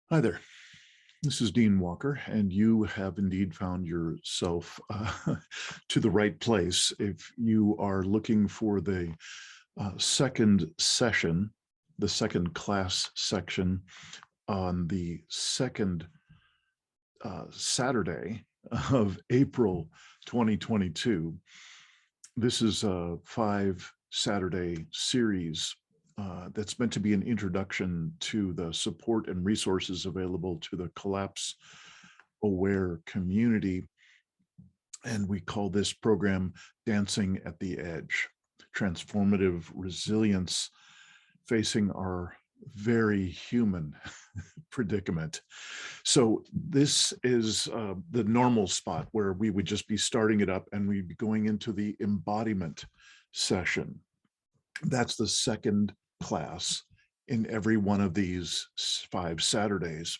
Hi there. This is Dean Walker, and you have indeed found yourself to the right place. If you are looking for the second session, the second class section on the second Saturday of April 2022, this is a 5 Saturday series that's meant to be an introduction to the support and resources available to the collapse aware community. And we call this program Dancing at the Edge, transformative resilience facing our very human predicament. So this is the normal spot where we would just be starting it up and we'd be going into the embodiment session. That's the second class in every one of these 5 Saturdays.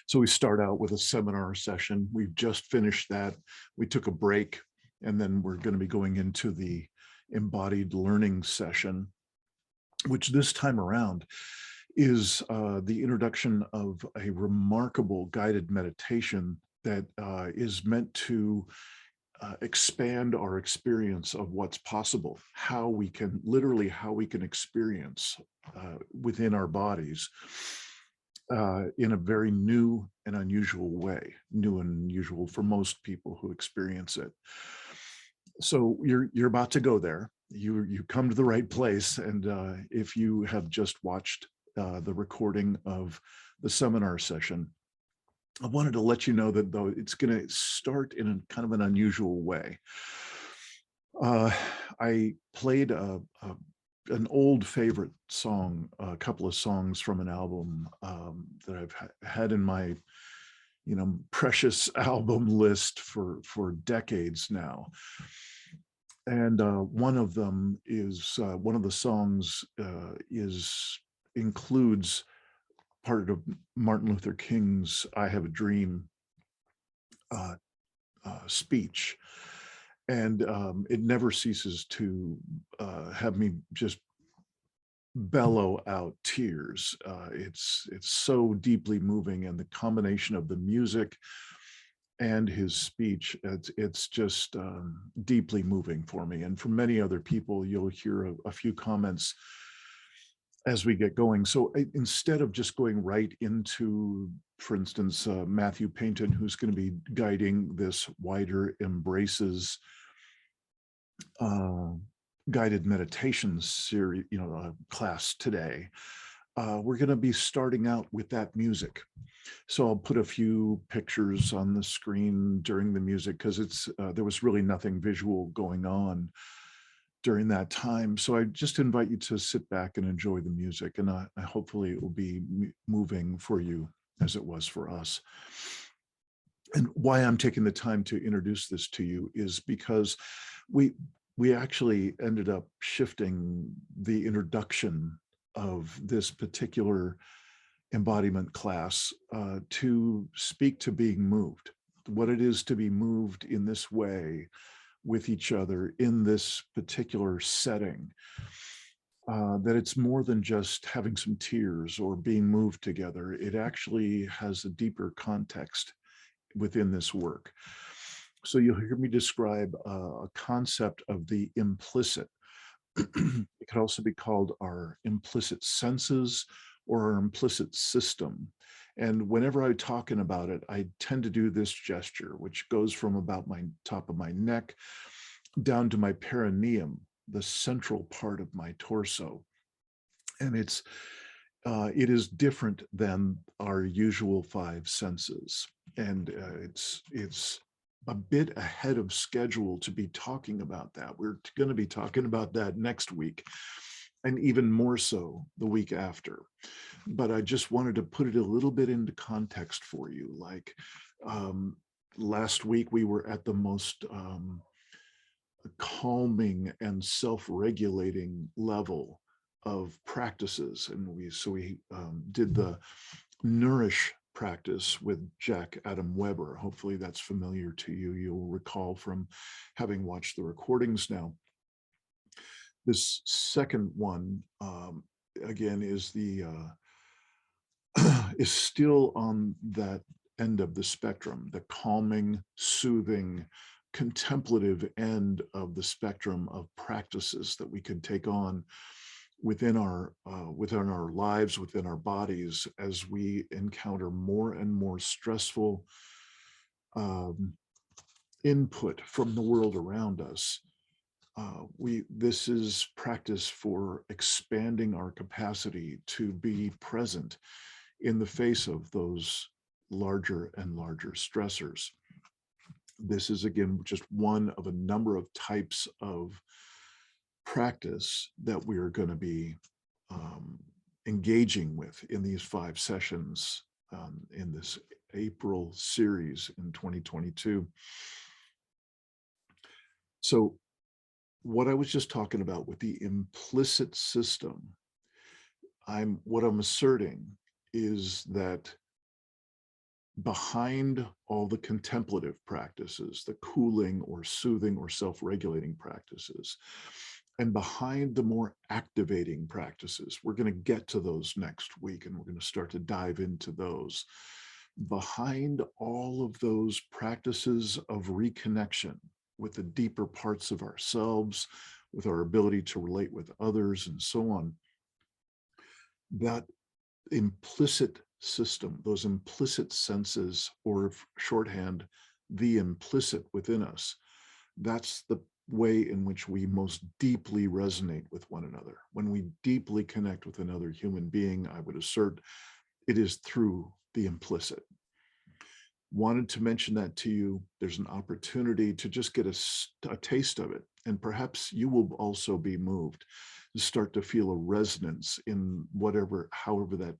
So we start out with a seminar session. We've just finished that. We took a break, and then we're going to be going into the embodied learning session, which this time around is the introduction of a remarkable guided meditation that is meant to expand our experience of what's possible, how we can experience within our bodies in a very new and unusual way, new and unusual for most people who experience it. So you're about to go there. You come to the right place, and if you have just watched the recording of the seminar session, I wanted to let you know that though it's going to start in a kind of an unusual way. I played an old favorite song, a couple of songs from an album that I've had in my, precious album list for decades now. And one of them is one of the songs includes part of Martin Luther King's "I Have a Dream" speech, and it never ceases to have me just bellow out tears. It's so deeply moving, and the combination of the music and his speech, it's just deeply moving for me. And for many other people, you'll hear a few comments as we get going. So instead of just going right into, for instance, Matthew Paynton, who's going to be guiding this Wider Embraces guided meditation series, class today, we're going to be starting out with that music. So I'll put a few pictures on the screen during the music because there was really nothing visual going on during that time. So I just invite you to sit back and enjoy the music, and hopefully it will be moving for you as it was for us. And why I'm taking the time to introduce this to you is because we actually ended up shifting the introduction of this particular embodiment class to speak to being moved, what it is to be moved in this way with each other in this particular setting, that it's more than just having some tears or being moved together. It actually has a deeper context within this work. So you'll hear me describe a concept of the implicit. It could also be called our implicit senses or our implicit system. And whenever I'm talking about it, I tend to do this gesture, which goes from about my top of my neck down to my perineum, the central part of my torso. And it is different than our usual 5 senses. And it's a bit ahead of schedule to be talking about that. We're going to be talking about that next week, and even more so the week after. But I just wanted to put it a little bit into context for you. Like last week, we were at the most calming and self-regulating level of practices, and we did the nourish practice with Jack Adam Weber. Hopefully that's familiar to you. You'll recall from having watched the recordings now. This second one, again, is the is still on that end of the spectrum, the calming, soothing, contemplative end of the spectrum of practices that we can take on within our lives, within our bodies, as we encounter more and more stressful input from the world around us. This is practice for expanding our capacity to be present in the face of those larger and larger stressors. This is, again, just one of a number of types of practice that we are going to be engaging with in these 5 sessions in this April series in 2022. So what I was just talking about with the implicit system, what I'm asserting is that behind all the contemplative practices, the cooling or soothing or self-regulating practices, and behind the more activating practices, we're going to get to those next week, and we're going to start to dive into those. Behind all of those practices of reconnection with the deeper parts of ourselves, with our ability to relate with others and so on, that implicit system, those implicit senses, or shorthand, the implicit within us, that's the way in which we most deeply resonate with one another. When we deeply connect with another human being, I would assert it is through the implicit. Wanted to mention that to you. There's an opportunity to just get a taste of it, and perhaps you will also be moved to start to feel a resonance in however that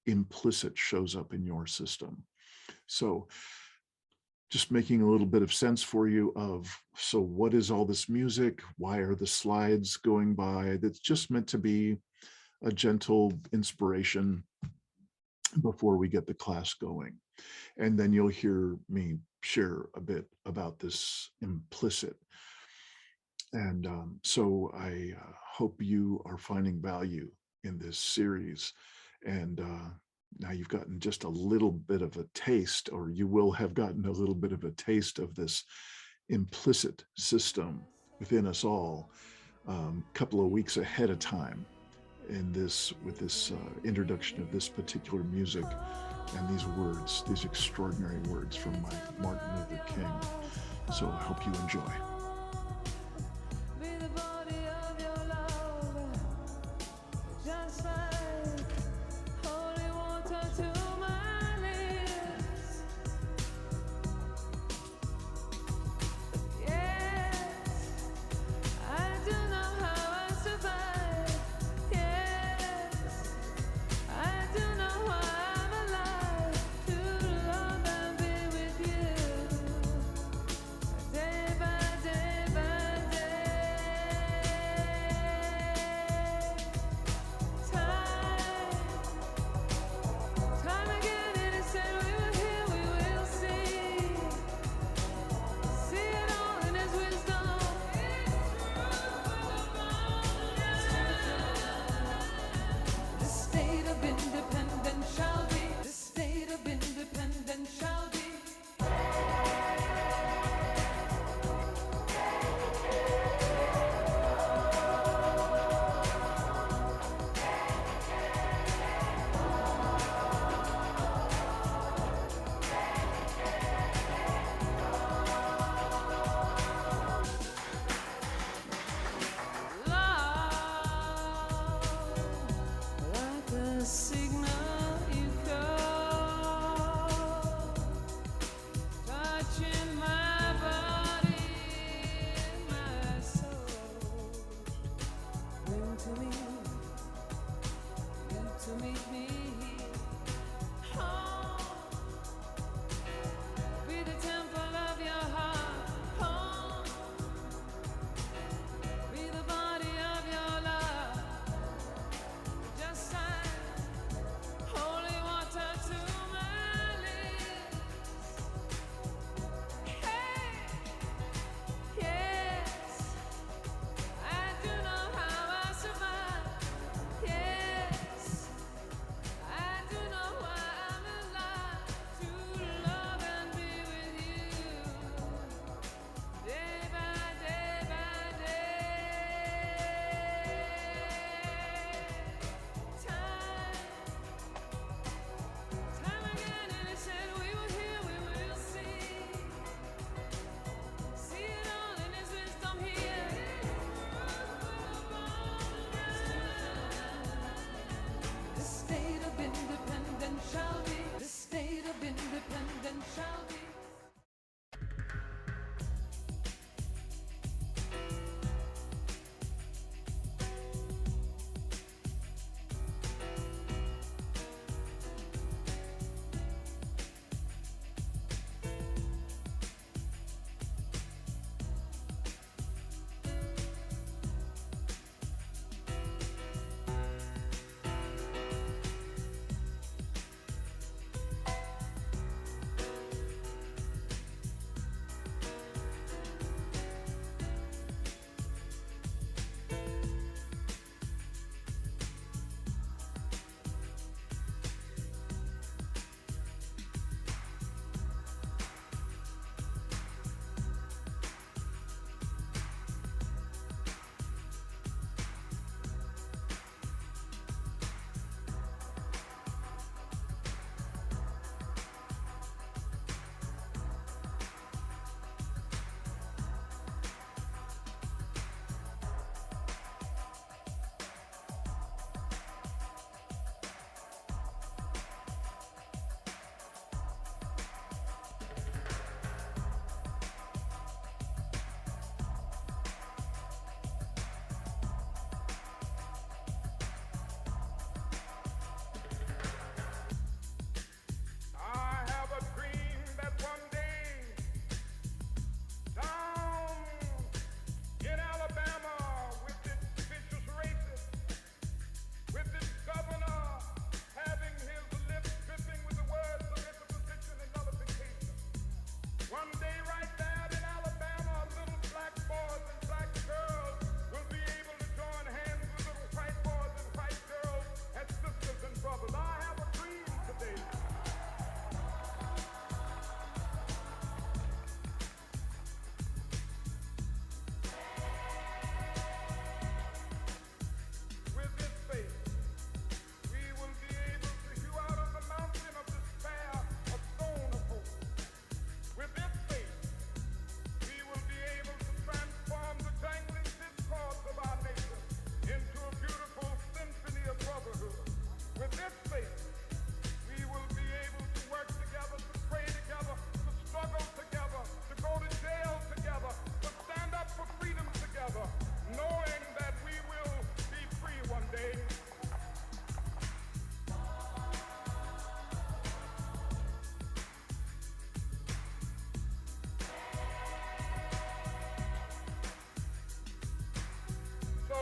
implicit shows up in your system. So just making a little bit of sense for you of, so what is all this music? Why are the slides going by? That's just meant to be a gentle inspiration before we get the class going. And then you'll hear me share a bit about this implicit. And so I hope you are finding value in this series. And now you've gotten just a little bit of a taste, or you will have gotten a little bit of a taste of this implicit system within us all a couple of weeks ahead of time with this introduction of this particular music and these words, these extraordinary words from Martin Luther King. So I hope you enjoy.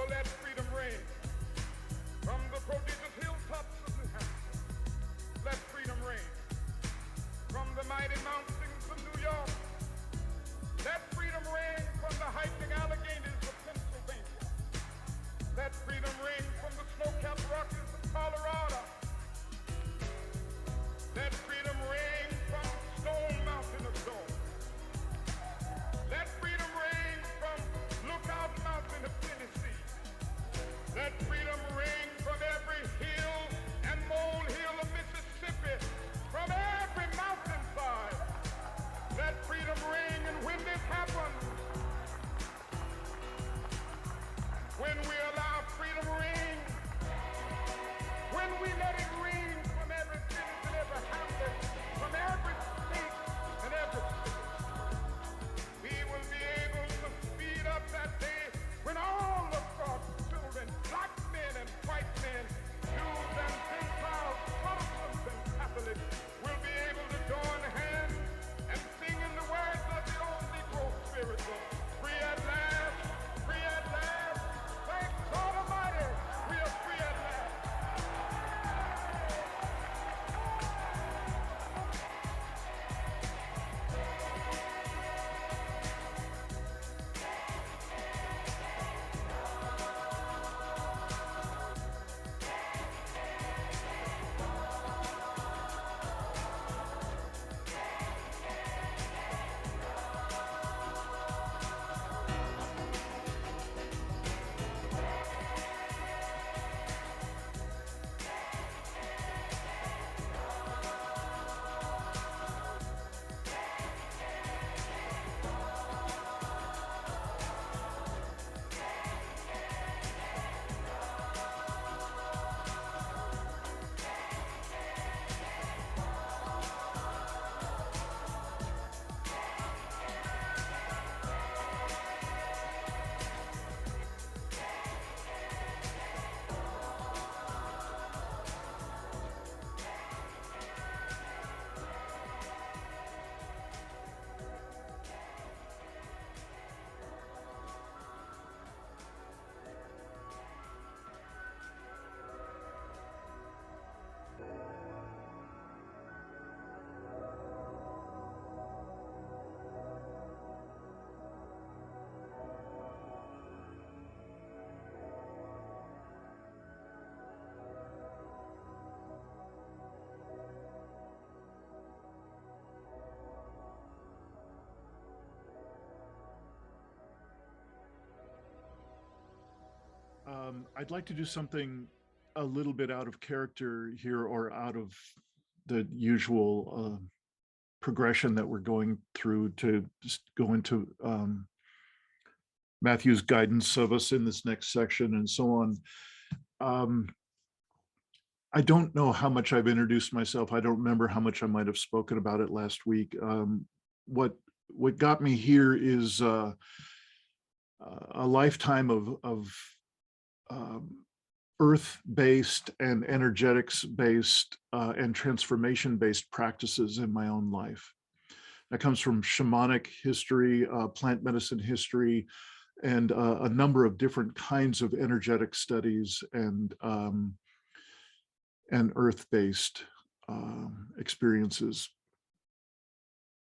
let freedom reign from the prodigious hilltops of New Hampshire. Let freedom reign from the mighty mountains of New York. Let freedom reign from the hiking Alleghenies of Pennsylvania. Let freedom reign from the snow-capped Rockies of Colorado. Let freedom reign from Stone Mountain of Georgia. Let freedom reign from Lookout Mountain of Tennessee. Let freedom reign from every hill and molehill of Mississippi, from every mountainside. Let freedom ring, and when this happens, when we allow freedom ring, when we let it ring from every village and every hamlet, from every state and every city, we will be able to speed up that day when all of God's children, black men and white men, Jews and Gentiles, Protestants and Catholics, will be able to join hands and sing in the words of the old Negro spiritual. Free at last, free at last. Thank God Almighty, we are free at last. I'd like to do something a little bit out of character here, or out of the usual progression that we're going through, to just go into Matthew's guidance of us in this next section and so on. I don't know how much I've introduced myself. I don't remember how much I might have spoken about it last week. What got me here is a lifetime of earth-based and energetics-based and transformation-based practices in my own life. That comes from shamanic history, plant medicine history, and a number of different kinds of energetic studies and earth-based experiences.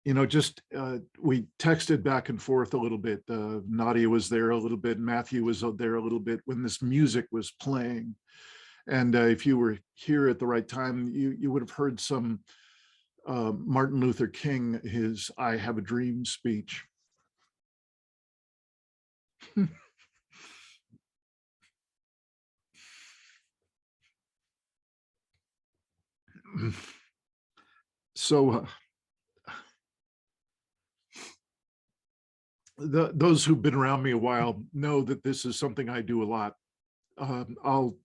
You know, just we texted back and forth a little bit. Nadia was there a little bit, Matthew was there a little bit when this music was playing. And if you were here at the right time, you would have heard some Martin Luther King, his "I Have a Dream" speech. So those who've been around me a while know that this is something I do a lot. I'll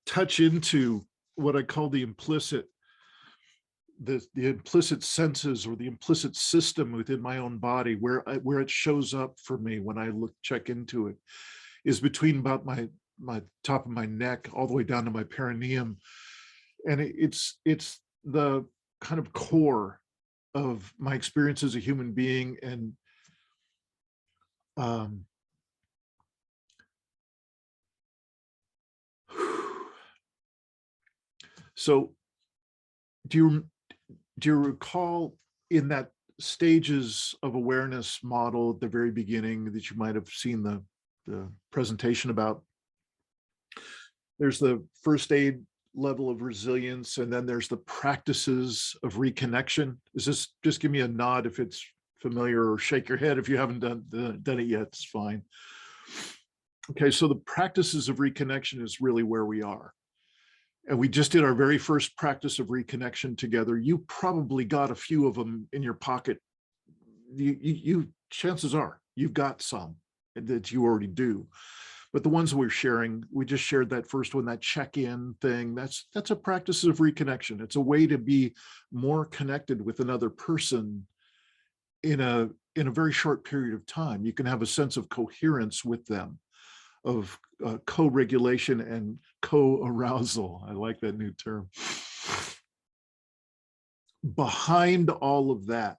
touch into what I call the implicit, the implicit senses, or the implicit system within my own body, where it shows up for me when I check into it, is between about my top of my neck all the way down to my perineum. And it's the kind of core of my experience as a human being. And so do you recall in that stages of awareness model at the very beginning that you might have seen the presentation about? There's the first aid level of resilience, and then there's the practices of reconnection. Is this, just give me a nod if it's familiar, or shake your head if you haven't done it yet, it's fine. Okay, so the practices of reconnection is really where we are. And we just did our very first practice of reconnection together. You probably got a few of them in your pocket. You chances are you've got some that you already do. But the ones we're sharing, we just shared that first one, that check-in thing. That's a practice of reconnection. It's a way to be more connected with another person in a very short period of time. You can have a sense of coherence with them, of co-regulation and co-arousal. I like that new term. Behind all of that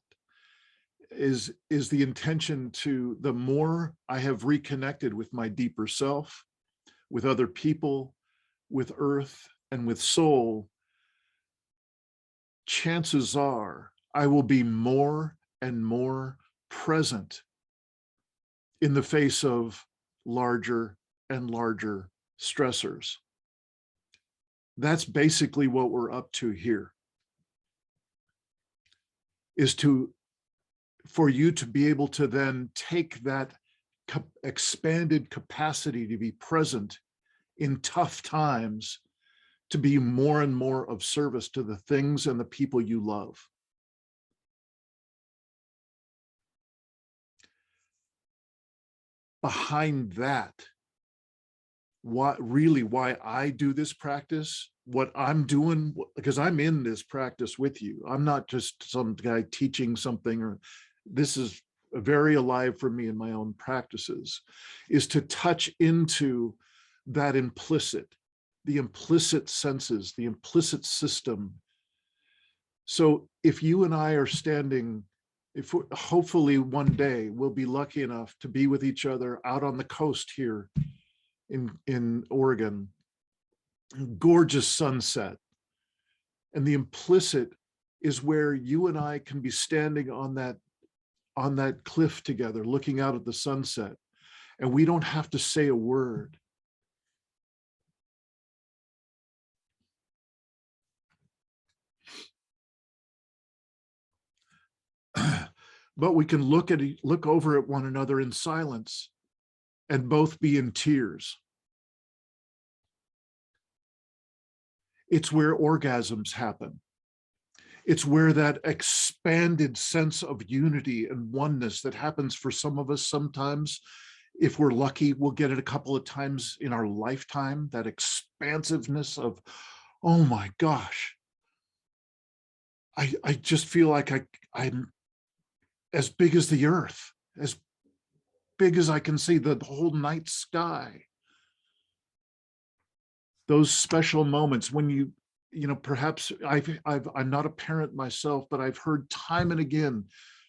is the intention to, the more I have reconnected with my deeper self, with other people, with earth, and with soul, chances are I will be more and more present in the face of larger and larger stressors. That's basically what we're up to here, is for you to be able to then take that expanded capacity to be present in tough times, to be more and more of service to the things and the people you love. Behind that, why I do this practice, what I'm doing, because I'm in this practice with you. I'm not just some guy teaching something, or this is very alive for me in my own practices, is to touch into that the implicit senses, the implicit system. So if you and I are standing, hopefully one day we'll be lucky enough to be with each other out on the coast here in Oregon, gorgeous sunset. And the implicit is where you and I can be standing on that cliff together, looking out at the sunset, and we don't have to say a word. But we can look over at one another in silence and both be in tears. It's where orgasms happen. It's where that expanded sense of unity and oneness that happens for some of us sometimes. If we're lucky, we'll get it a couple of times in our lifetime, that expansiveness of, oh my gosh, I just feel like I'm as big as the earth, as big as I can see the whole night sky. Those special moments when you know, perhaps I'm not a parent myself, but I've heard time and again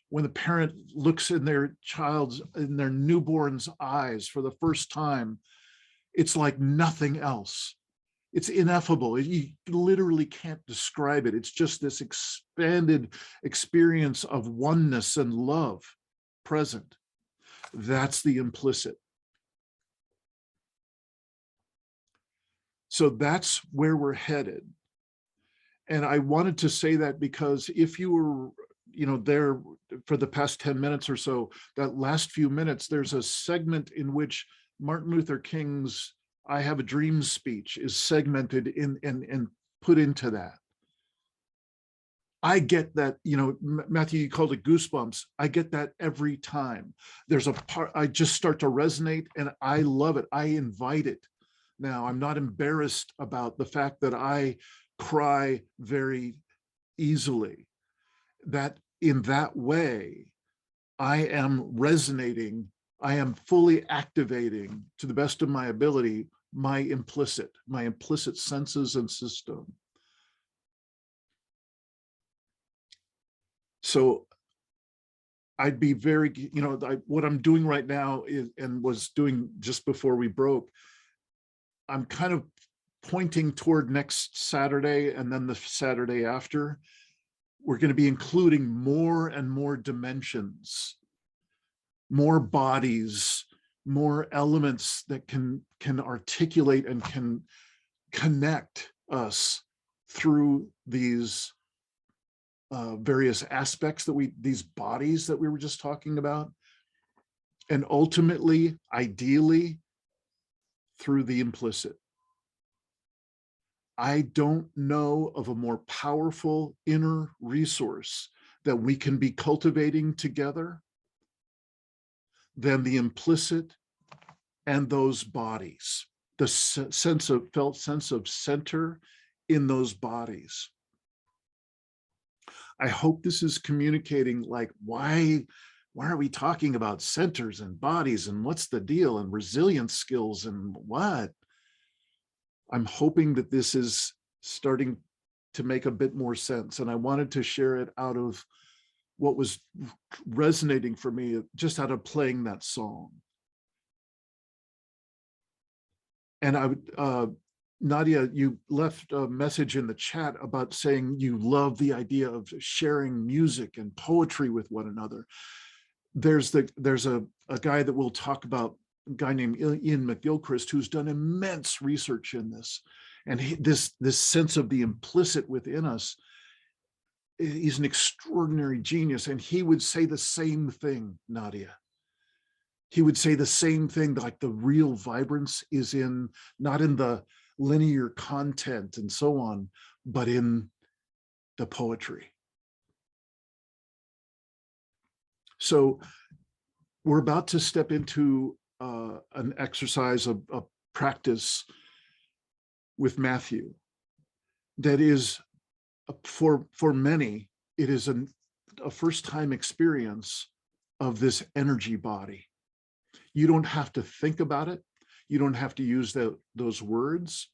when the parent looks in their newborn's eyes for the first time, it's like nothing else. It's ineffable. You literally can't describe it. It's just this expanded experience of oneness and love present. That's the implicit. So that's where we're headed. And I wanted to say that because if you were, you know, there for the past 10 minutes or so, that last few minutes, there's a segment in which Martin Luther King's I Have a Dream speech is segmented in and put into that. I get that, you know, Matthew, you called it goosebumps. I get that every time. There's a part, I just start to resonate and I love it. I invite it. Now, I'm not embarrassed about the fact that I cry very easily, that in that way, I am resonating, I am fully activating to the best of my ability my implicit senses and system. So I'd be very, what I'm doing right now is, and was doing just before we broke, I'm kind of pointing toward next Saturday and then the Saturday after. We're going to be including more and more dimensions, more bodies, more elements that can articulate and can connect us through these various aspects these bodies that we were just talking about, and ultimately, ideally, through the implicit. I don't know of a more powerful inner resource that we can be cultivating together than the implicit and those bodies, the felt sense of center in those bodies. I hope this is communicating, like, why are we talking about centers and bodies and what's the deal and resilience skills and what? I'm hoping that this is starting to make a bit more sense. And I wanted to share it out of what was resonating for me, just out of playing that song. And I would, Nadia, you left a message in the chat about saying you love the idea of sharing music and poetry with one another. There's a guy that we'll talk about, a guy named Ian McGilchrist, who's done immense research in this. And this sense of the implicit within us, he's an extraordinary genius. And he would say the same thing, Nadia. He would say the same thing, like the real vibrance is not in the linear content and so on, but in the poetry. So we're about to step into an exercise, a practice with Matthew that is, for many, it is a first-time experience of this energy body. You don't have to think about it. You don't have to use those words.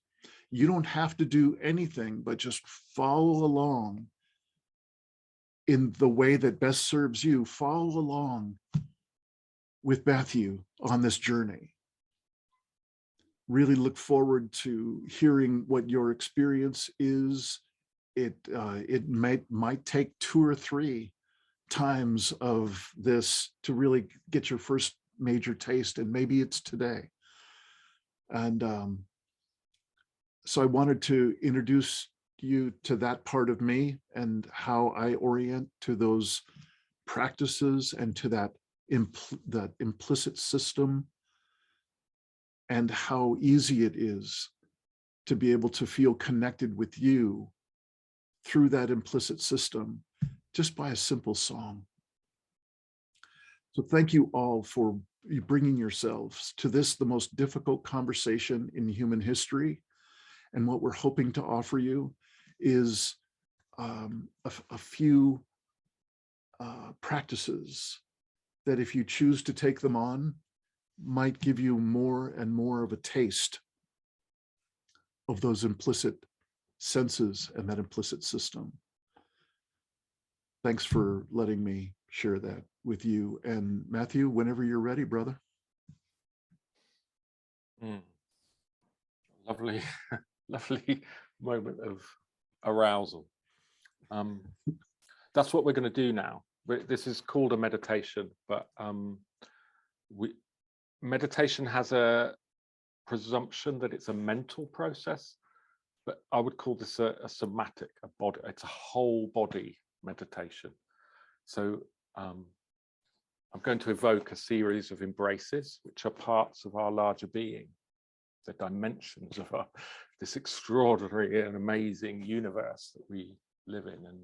You don't have to do anything but just follow along in the way that best serves you. Follow along with Matthew on this journey. Really look forward to hearing what your experience is. It might take 2 or 3 times of this to really get your first major taste, and maybe it's today. And so I wanted to introduce you to that part of me and how I orient to those practices and to that implicit system, and how easy it is to be able to feel connected with you through that implicit system just by a simple song. So thank you all for bringing yourselves to this, the most difficult conversation in human history. And what we're hoping to offer you is a few practices that, if you choose to take them on, might give you more and more of a taste of those implicit senses and that implicit system. Thanks for letting me share that with you. And Matthew, whenever you're ready, brother. Lovely, lovely moment of arousal. That's what we're going to do now. This is called a meditation, but meditation has a presumption that it's a mental process, but I would call this a somatic, a body. It's a whole body meditation. So I'm going to evoke a series of embraces, which are parts of our larger being, the dimensions of this extraordinary and amazing universe that we live in, and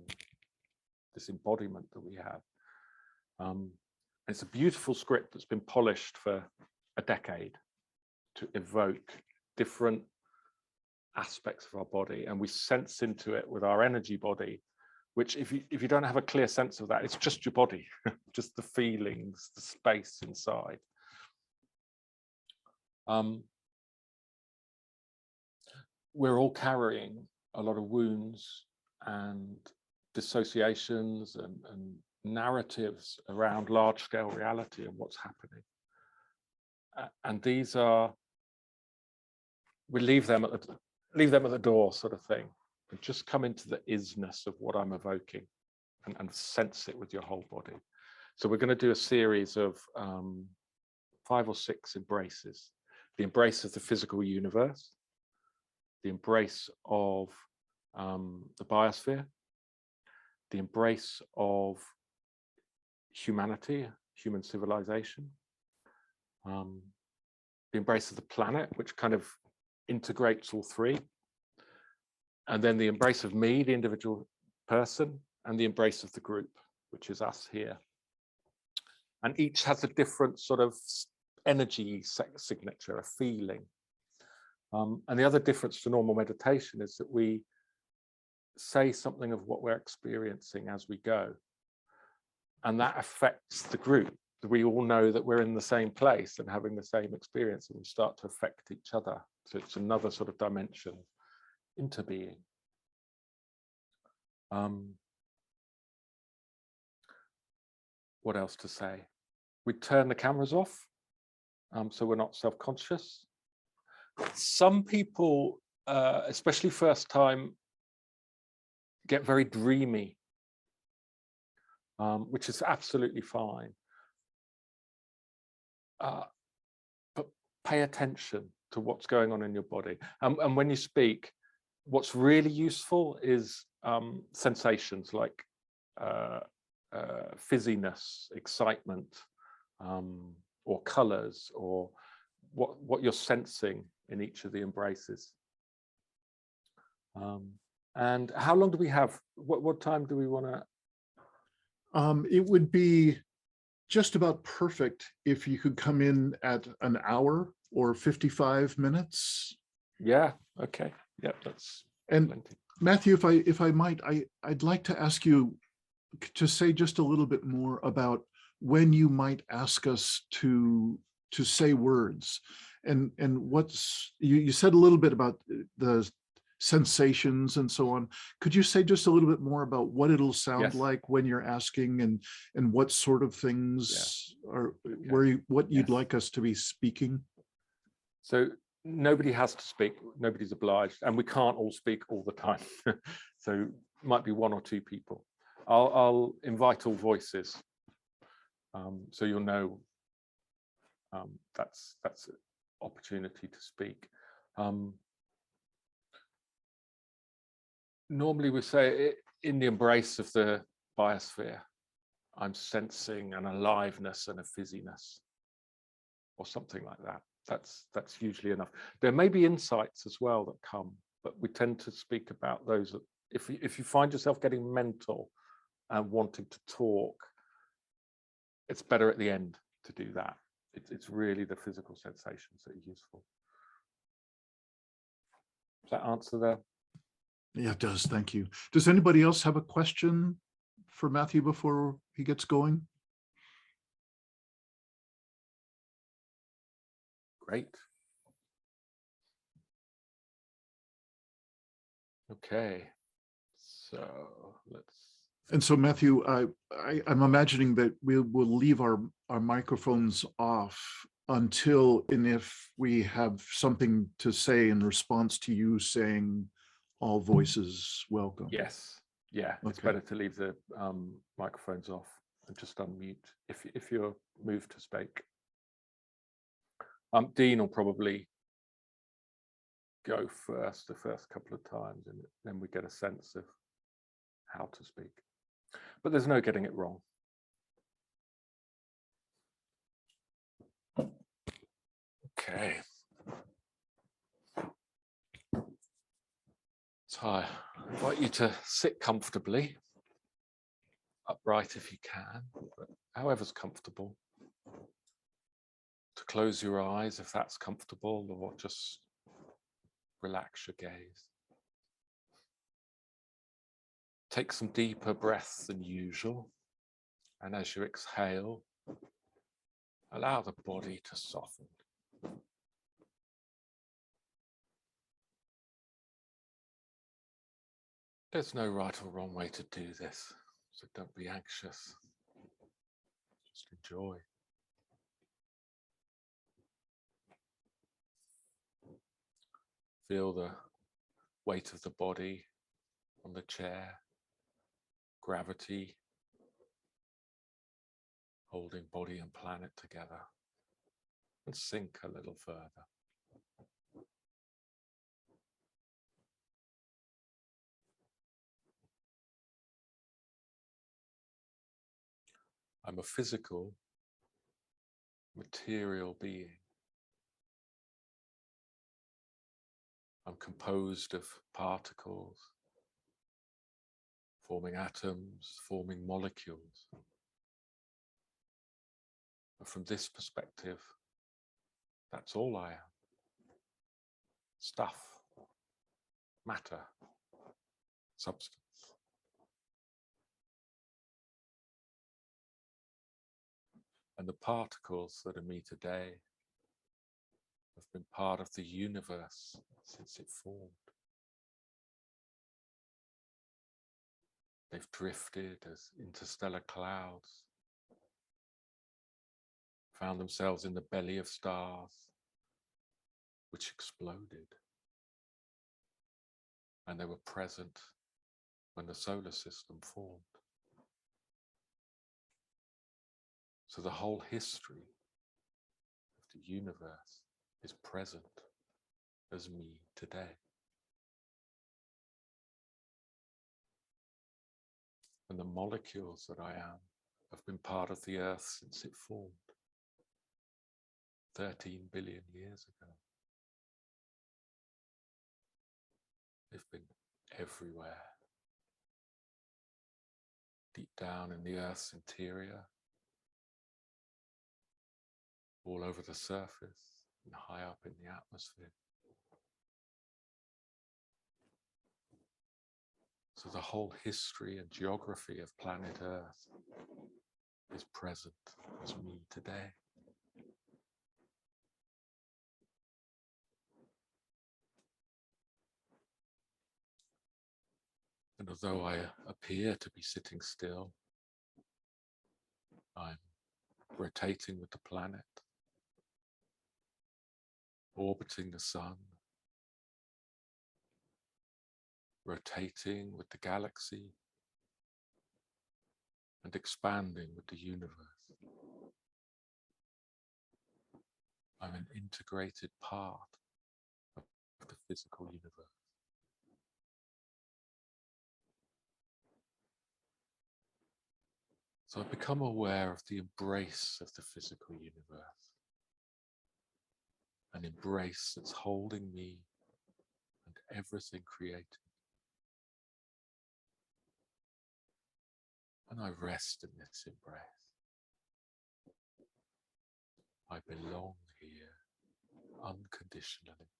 this embodiment that we have. It's a beautiful script that's been polished for a decade to evoke different aspects of our body, and we sense into it with our energy body, which if you don't have a clear sense of that, it's just your body, just the feelings, the space inside. we're all carrying a lot of wounds and dissociations and narratives around large-scale reality and what's happening. And these are, we leave them at the door, sort of thing, and just come into the isness of what I'm evoking and sense it with your whole body. So we're going to do a series of 5 or 6 embraces. The embrace of the physical universe, the embrace of the biosphere, the embrace of humanity, human civilization, the embrace of the planet, which kind of integrates all 3, and then the embrace of me, the individual person, and the embrace of the group, which is us here. And each has a different sort of energy signature, a feeling. And the other difference to normal meditation is that we say something of what we're experiencing as we go. And that affects the group. We all know that we're in the same place and having the same experience, and we start to affect each other. So it's another sort of dimension into being. What else to say? We turn the cameras off, so we're not self-conscious. Some people, especially first time, get very dreamy, which is absolutely fine. But pay attention to what's going on in your body. And when you speak, what's really useful is sensations like fizziness, excitement, or colors, or what you're sensing in each of the embraces. And how long do we have? What time do we want to? It would be just about perfect if you could come in at an hour or 55 minutes. Yeah, okay. Yeah, that's and plenty. Matthew, if I might, I'd like to ask you to say just a little bit more about when you might ask us to say words, and what's you said a little bit about the sensations and so on. Could you say just a little bit more about what it'll sound like when you're asking, and what sort of things are what you'd like us to be speaking? So nobody has to speak, nobody's obliged, and we can't all speak all the time. So might be 1 or 2 people. I'll invite all voices, so you'll know that's an opportunity to speak. Normally we say in the embrace of the biosphere, I'm sensing an aliveness and a fizziness, or something like that. That's usually enough. There may be insights as well that come, but we tend to speak about those. If you find yourself getting mental and wanting to talk, it's better at the end to do that. It's really the physical sensations that are useful. Does that answer there? Yeah, it does. Thank you. Does anybody else have a question for Matthew before he gets going? Great. Okay. So let's. And so, Matthew, I'm imagining that we will leave our microphones off until and if we have something to say in response to you saying all voices welcome. Yes. Yeah. Okay. It's better to leave the microphones off and just unmute if you're moved to speak. Dean will probably go first the first couple of times, and then we get a sense of how to speak. But there's no getting it wrong. Okay. So I invite you to sit comfortably, upright if you can, but however's comfortable. To close your eyes if that's comfortable, or just relax your gaze. Take some deeper breaths than usual, and as you exhale, allow the body to soften. There's no right or wrong way to do this, so don't be anxious. Just enjoy. Feel the weight of the body on the chair, gravity, holding body and planet together, and sink a little further. I'm a physical, material being. I'm composed of particles, forming atoms, forming molecules. But from this perspective, that's all I am. Stuff, matter, substance. And the particles that are me today have been part of the universe since it formed. They've drifted as interstellar clouds, found themselves in the belly of stars, which exploded. And they were present when the solar system formed. So the whole history of the universe is present as me today. And the molecules that I am have been part of the earth since it formed 13 billion years ago. They've been everywhere, deep down in the earth's interior, all over the surface and high up in the atmosphere. So the whole history and geography of planet Earth is present as me today. And although I appear to be sitting still, I'm rotating with the planet, orbiting the sun, rotating with the galaxy, and expanding with the universe. I'm an integrated part of the physical universe. So I've become aware of the embrace of the physical universe, an embrace that's holding me and everything created. And I rest in this embrace. I belong here unconditionally.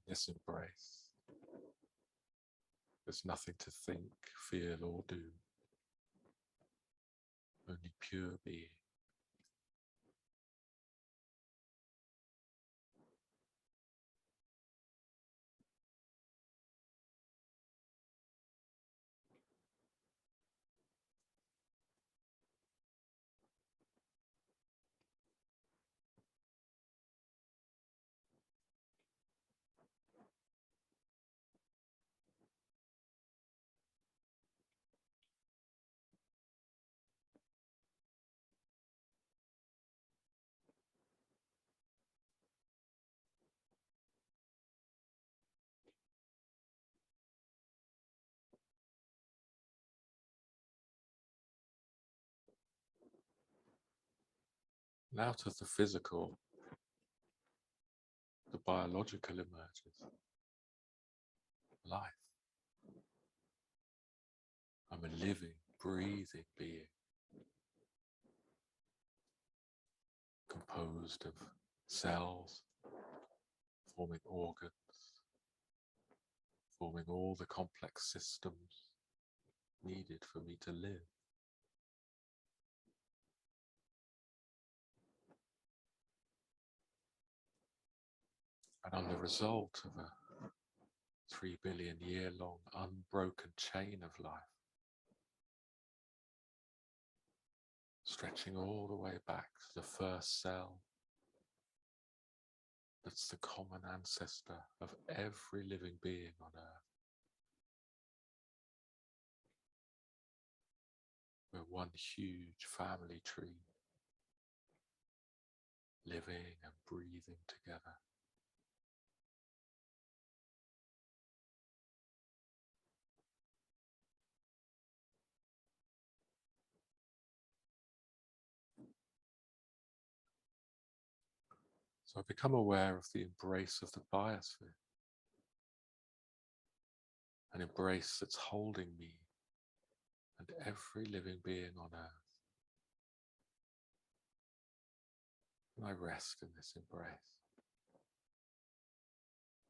This embrace, there's nothing to think, feel, or do. Only pure being. And out of the physical, the biological emerges. Life. I'm a living, breathing being, composed of cells, forming organs, forming all the complex systems needed for me to live. And I'm the result of a 3 billion year long unbroken chain of life, stretching all the way back to the first cell that's the common ancestor of every living being on earth. We're one huge family tree, living and breathing together. So I become aware of the embrace of the biosphere, an embrace that's holding me and every living being on earth. And I rest in this embrace.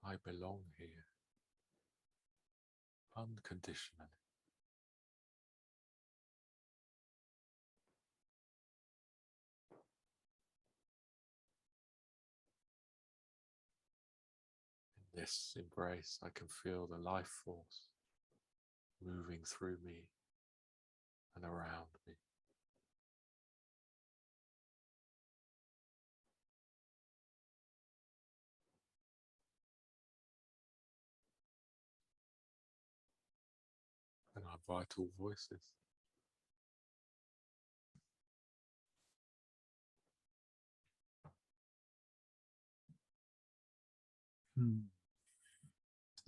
I belong here, unconditionally. In this embrace, I can feel the life force moving through me and around me. And our vital voices.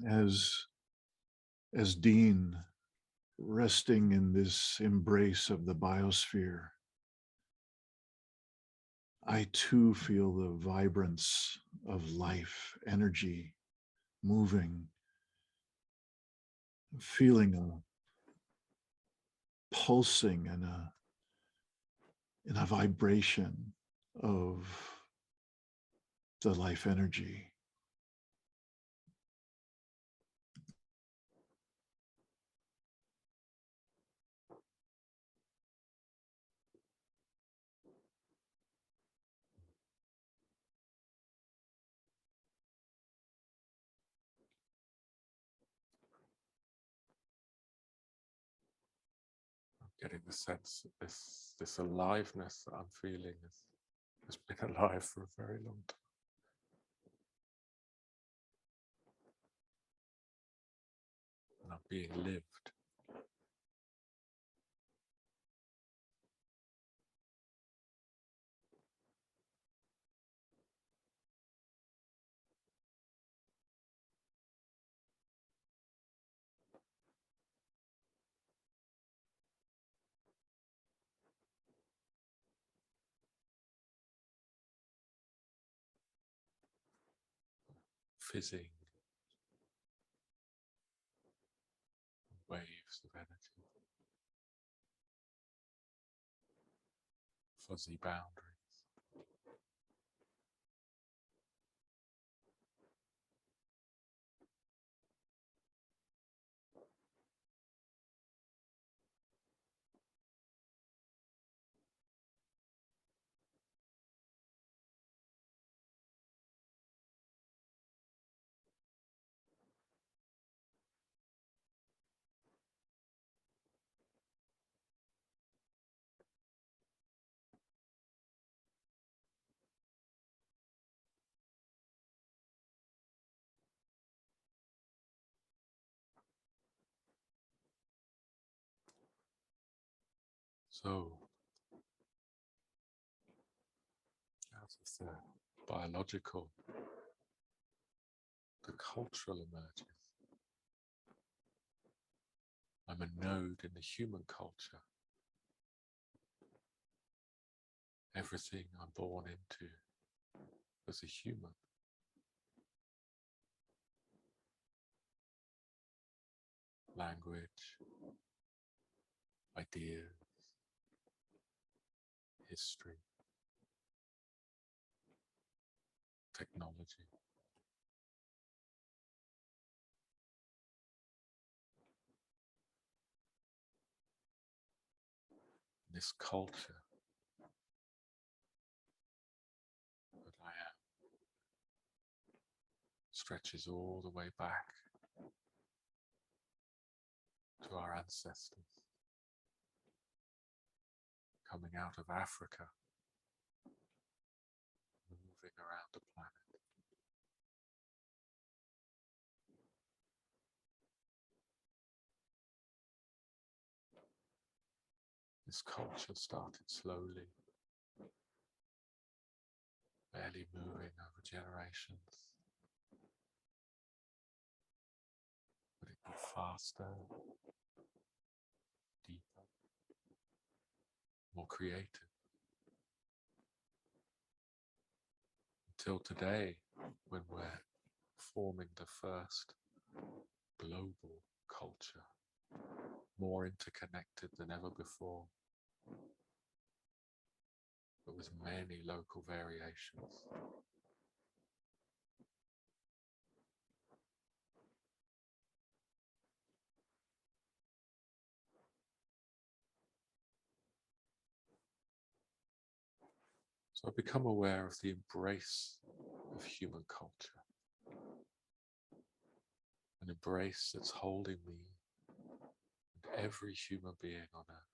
As Dean, resting in this embrace of the biosphere, I too feel the vibrance of life, energy, moving, feeling a pulsing and a vibration of the life energy. I'm getting the sense that this aliveness that I'm feeling has been alive for a very long time. And I'm being lived. Fizzing waves of energy, fuzzy boundaries. So, out of the biological, the cultural emerges. I'm a node in the human culture. Everything I'm born into as a human. Language, ideas, history, technology. this culture that I am stretches all the way back to our ancestors, coming out of Africa, moving around the planet. This culture started slowly, barely moving over generations, but it grew faster, deeper, more creative. Until today, when we're forming the first global culture, more interconnected than ever before, but with many local variations. So I've become aware of the embrace of human culture, an embrace that's holding me and every human being on earth.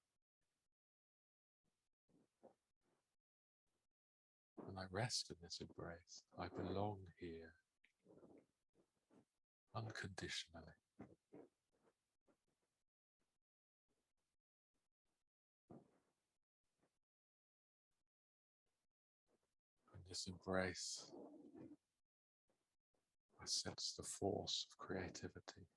And I rest in this embrace. I belong here unconditionally. In this embrace, I sense the force of creativity.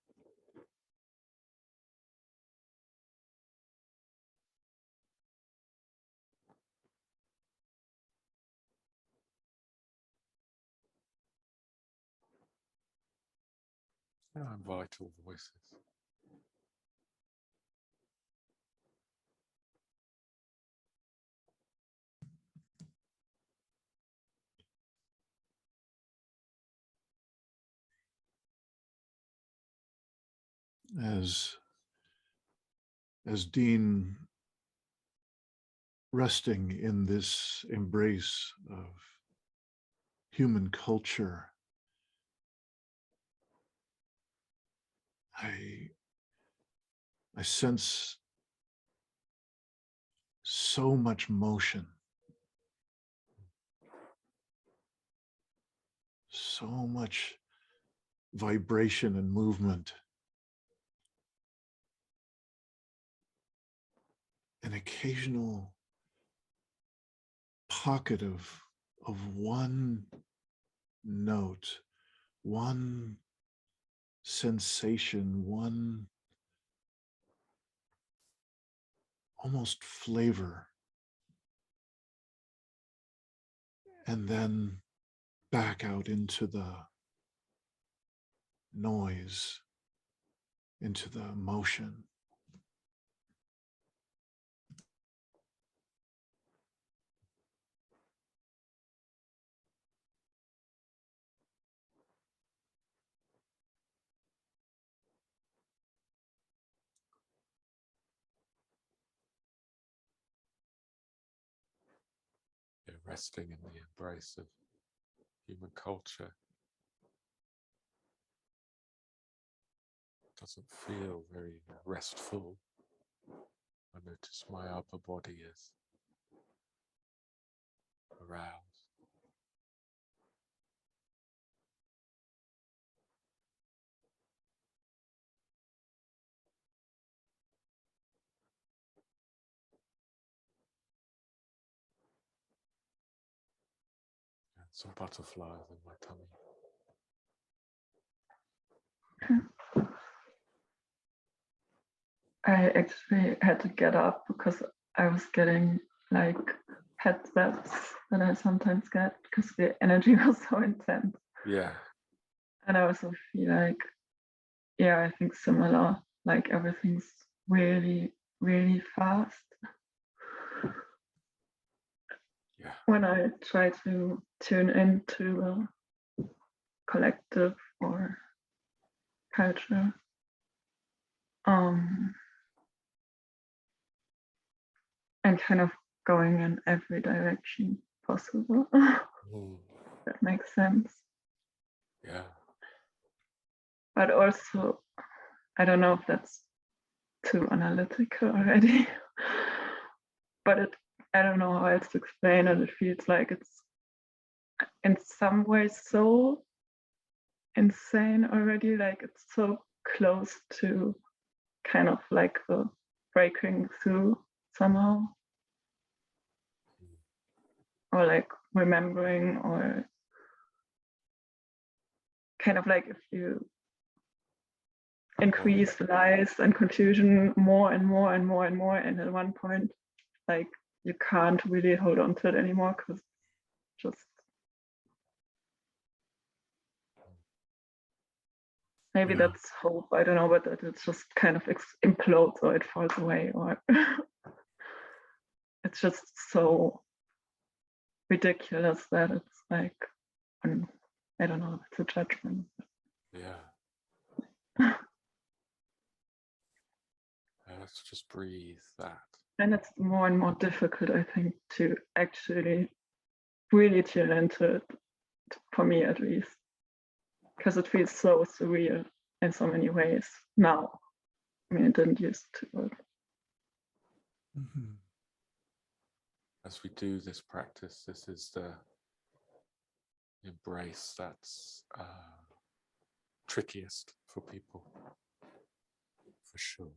I'm vital voices. As Dean, resting in this embrace of human culture, I sense so much motion, so much vibration and movement. An occasional pocket of one note, one sensation, one almost flavor, and then back out into the noise, into the motion. You're resting in the embrace of human culture. It doesn't feel very restful. I notice my upper body is aroused. And some butterflies in my tummy. I actually had to get up because I was getting like headsets that I sometimes get because the energy was so intense. Yeah. And I also feel like, yeah, I think similar, like everything's really, really fast. Yeah. When I try to tune into a collective or culture, and kind of going in every direction possible. Mm. That makes sense. Yeah. But also, I don't know if that's too analytical already, but I don't know how else to explain it. It feels like it's in some ways so insane already, like it's so close to kind of like the breaking through somehow, or like remembering, or kind of like if you increase lies and confusion more and more and more and more, and at one point like you can't really hold on to it anymore because just maybe Yeah. that's hope, I don't know, but that it just kind of implodes or it falls away, or it's just so ridiculous that it's like, I don't know, it's a judgment. Yeah. Let's just breathe that. And it's more and more difficult, I think, to actually really tune into it, for me at least, because it feels so surreal in so many ways now. I mean, it didn't used to. But Mhm. As we do this practice, this is the embrace that's trickiest for people, for sure.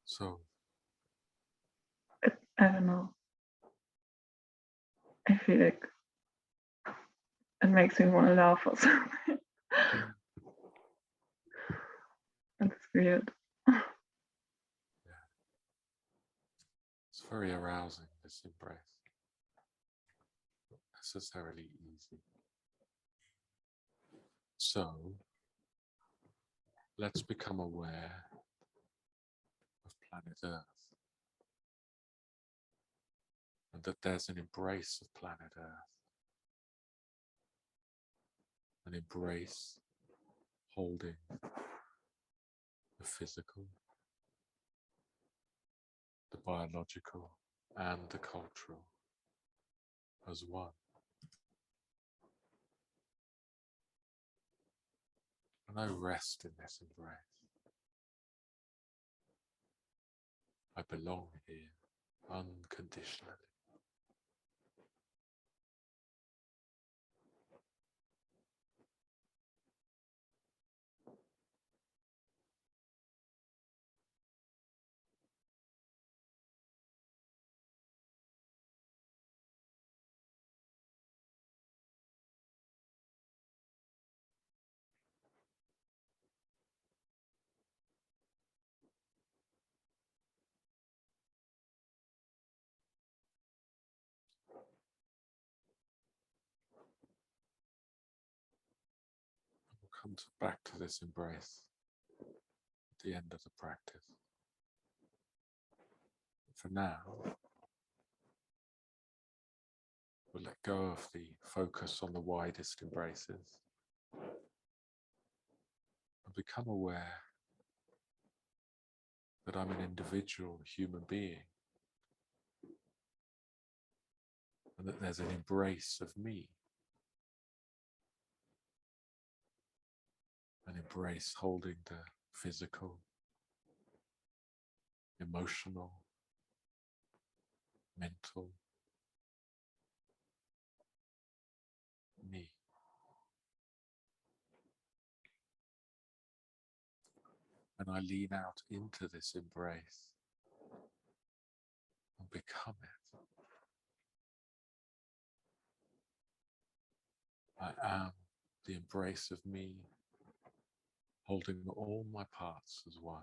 So I don't know. I feel like it makes me want to laugh or something. It's weird. it's very arousing, this embrace. Not necessarily easy. So let's become aware of planet Earth, and that there's an embrace of planet Earth, an embrace holding the physical, the biological, and the cultural as one. And I rest in this embrace. I belong here unconditionally. We'll come back to this embrace at the end of the practice. For now, we'll let go of the focus on the widest embraces and become aware that I'm an individual human being and that there's an embrace of me, an embrace holding the physical, emotional, mental me. And I lean out into this embrace and become it. I am the embrace of me, holding all my parts as one.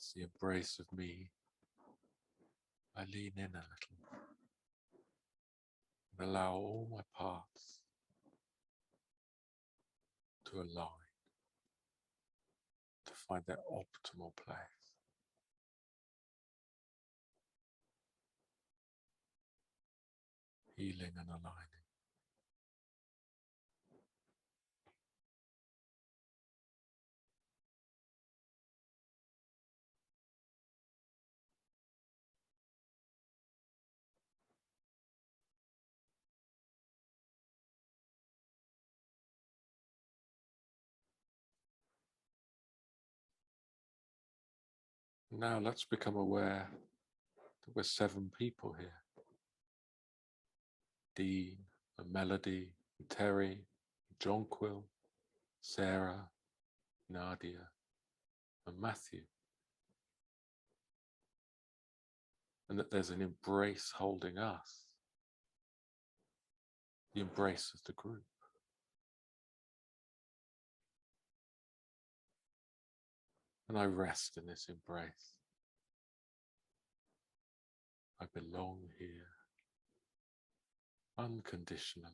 As the embrace of me, I lean in a little and allow all my parts to align, to find their optimal place. Healing and aligning. Now let's become aware that we're 7 people here. Dean, and Melody, and Terry, and Jonquil, Sarah, Nadia, and Matthew. And that there's an embrace holding us, the embrace of the group. And I rest in this embrace. I belong here, unconditionally.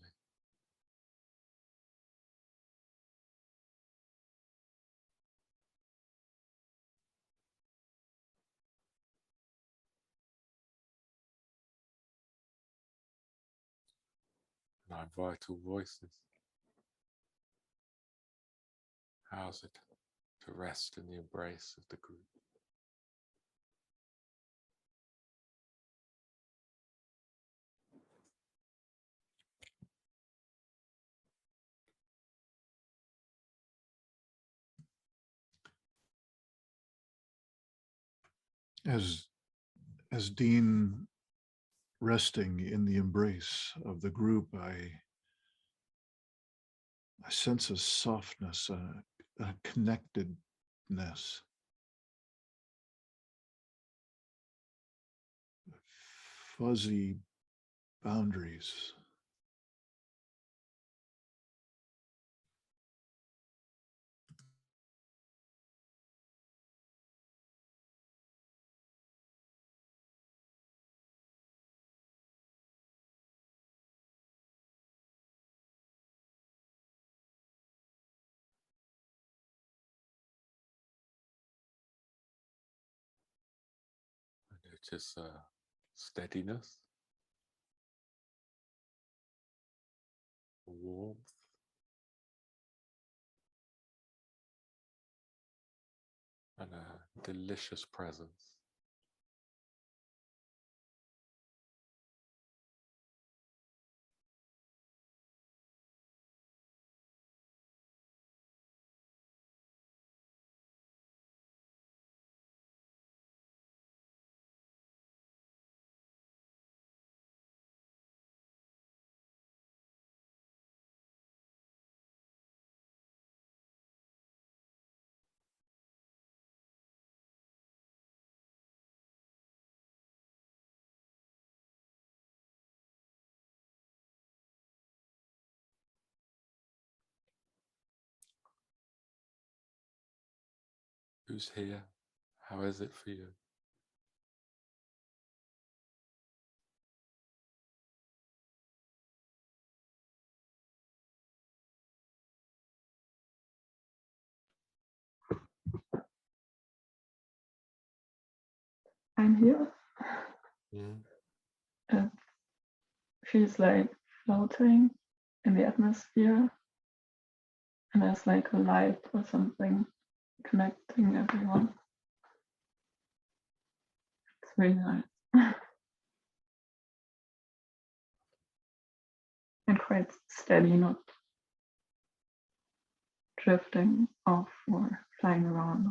And our vital voices. How's it to rest in the embrace of the group? As Dean resting in the embrace of the group, I sense a softness, a connectedness, fuzzy boundaries. I notice steadiness, warmth, and a delicious presence. Who's here? How is it for you? I'm here. Mm. It feels like floating in the atmosphere, and there's like a light or something connecting everyone. It's really nice. And quite steady, not drifting off or flying around.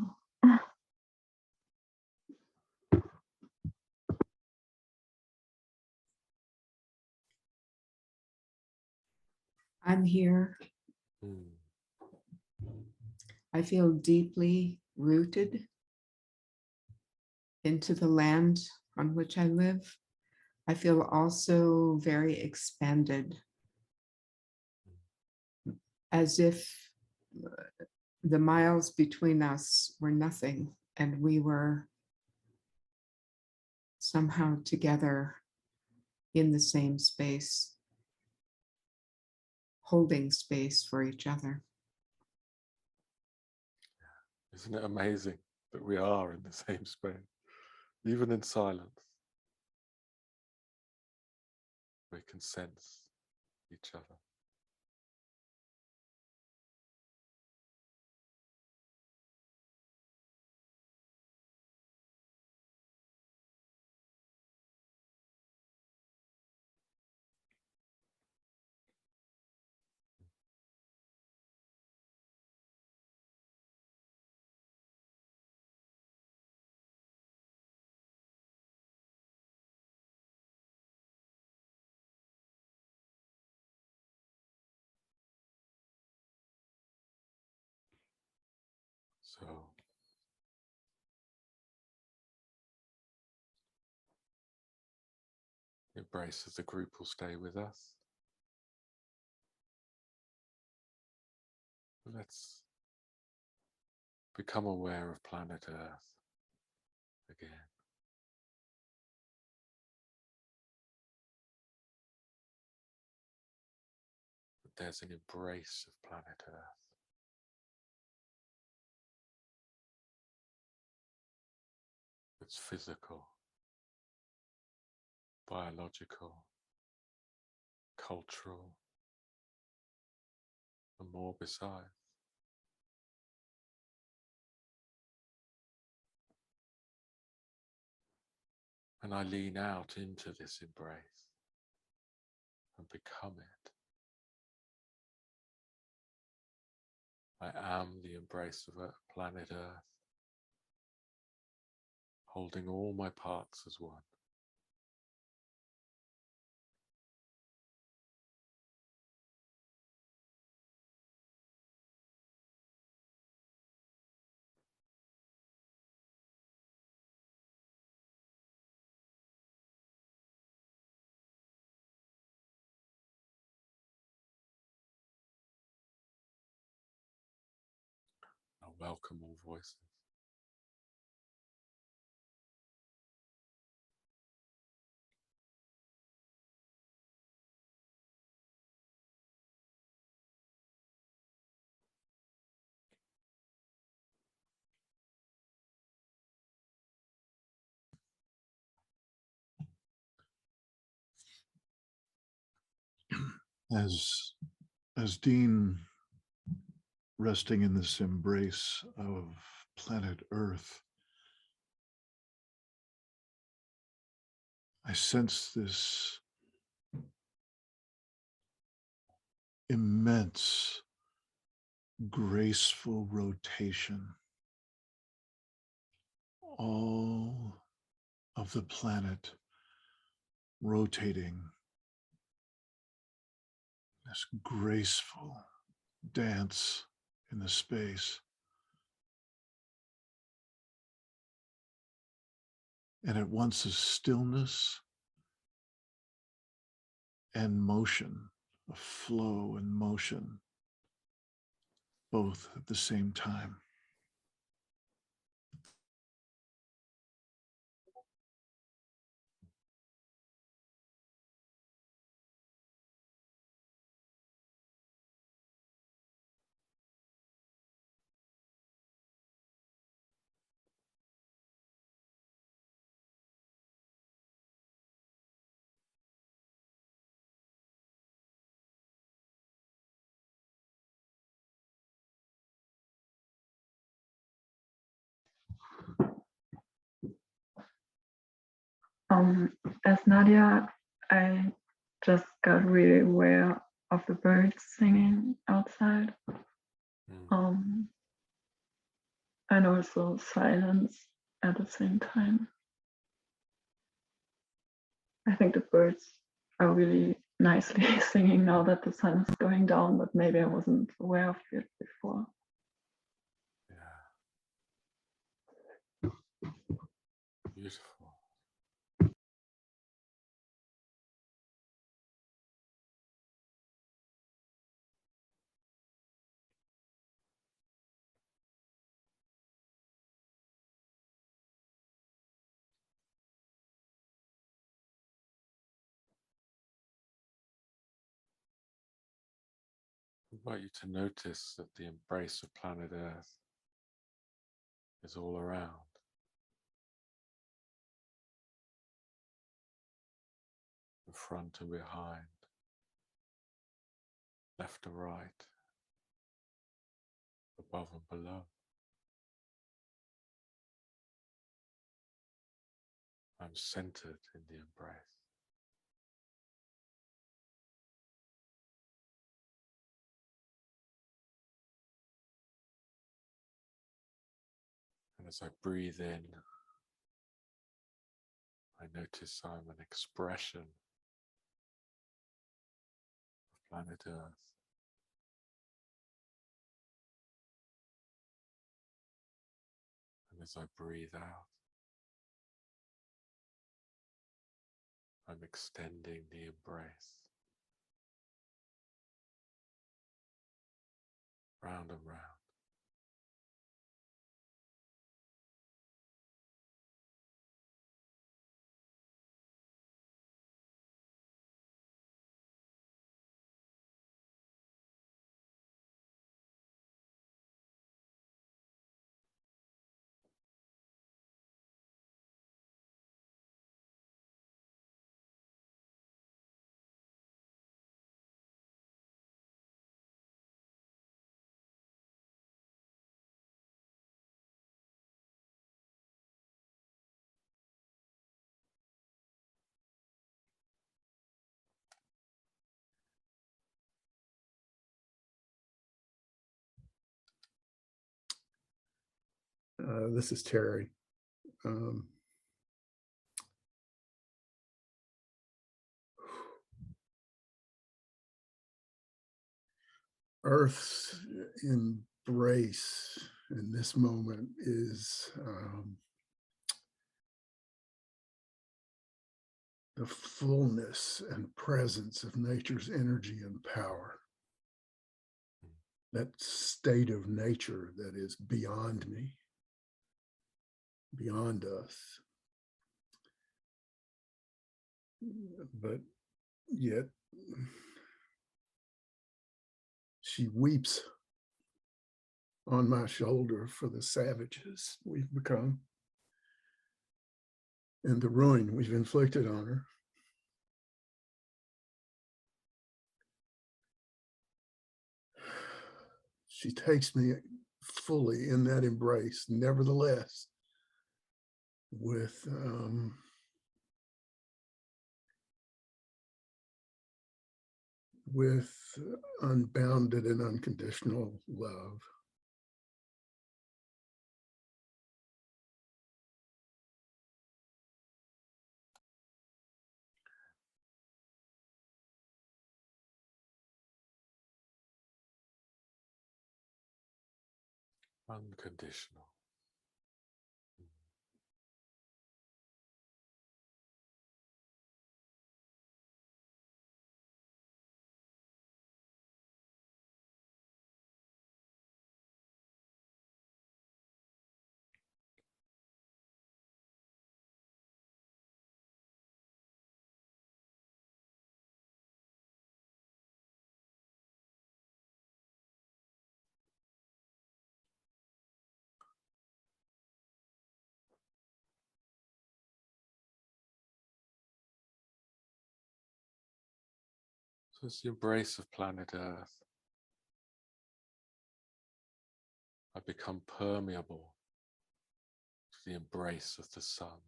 I'm here. Mm. I feel deeply rooted into the land on which I live. I feel also very expanded, as if the miles between us were nothing. and we were somehow together in the same space, holding space for each other. Isn't it amazing that we are in the same space, even in silence? We can sense each other. So the embrace of the group will stay with us. Let's become aware of planet Earth again. That there's an embrace of planet Earth. It's physical, biological, cultural, and more besides. And I lean out into this embrace and become it. I am the embrace of planet Earth, holding all my parts as one. I welcome all voices. As Dean, resting in this embrace of planet Earth, I sense this immense, graceful rotation. All of the planet rotating, this graceful dance in the space. And at once a stillness and motion, a flow and motion, both at the same time. As Nadia, I just got really aware of the birds singing outside, and also silence at the same time. I think the birds are really nicely singing now that the sun is going down, but maybe I wasn't aware of it before. Yeah. Beautiful. invite you to notice that the embrace of planet Earth is all around. In front and behind, left and right, above and below. I'm centered in the embrace. And as I breathe in, I notice I'm an expression of planet Earth. And as I breathe out, I'm extending the embrace round and round. This is Terry. Earth's embrace in this moment is the fullness and presence of nature's energy and power. That state of nature that is beyond me, beyond us. But yet, she weeps on my shoulder for the savages we've become and the ruin we've inflicted on her. She takes me fully in that embrace, nevertheless, with unbounded and unconditional love. Unconditional. So it's the embrace of planet Earth. I become permeable to the embrace of the sun,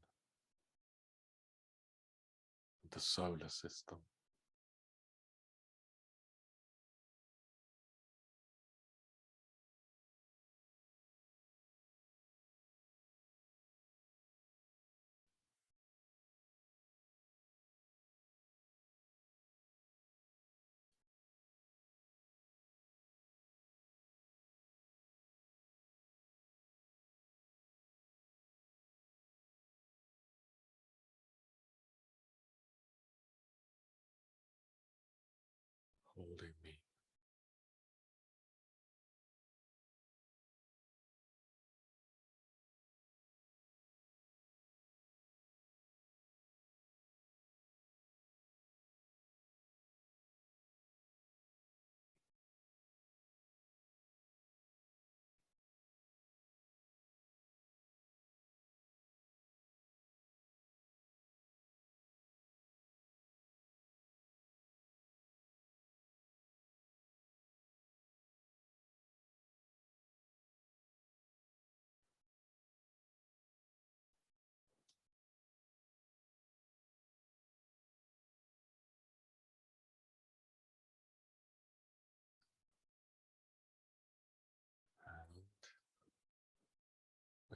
the solar system. Holding me.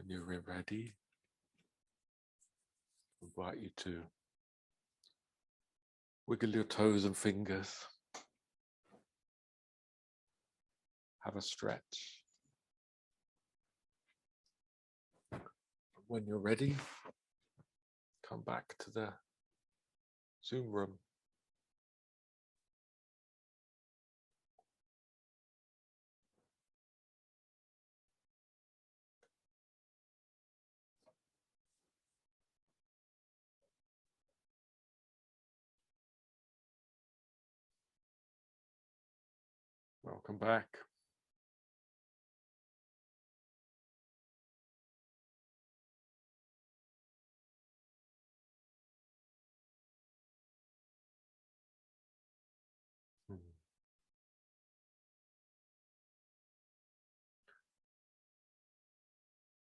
When you're ready, I invite you to wiggle your toes and fingers. Have a stretch. When you're ready, come back to the Zoom room. Welcome back.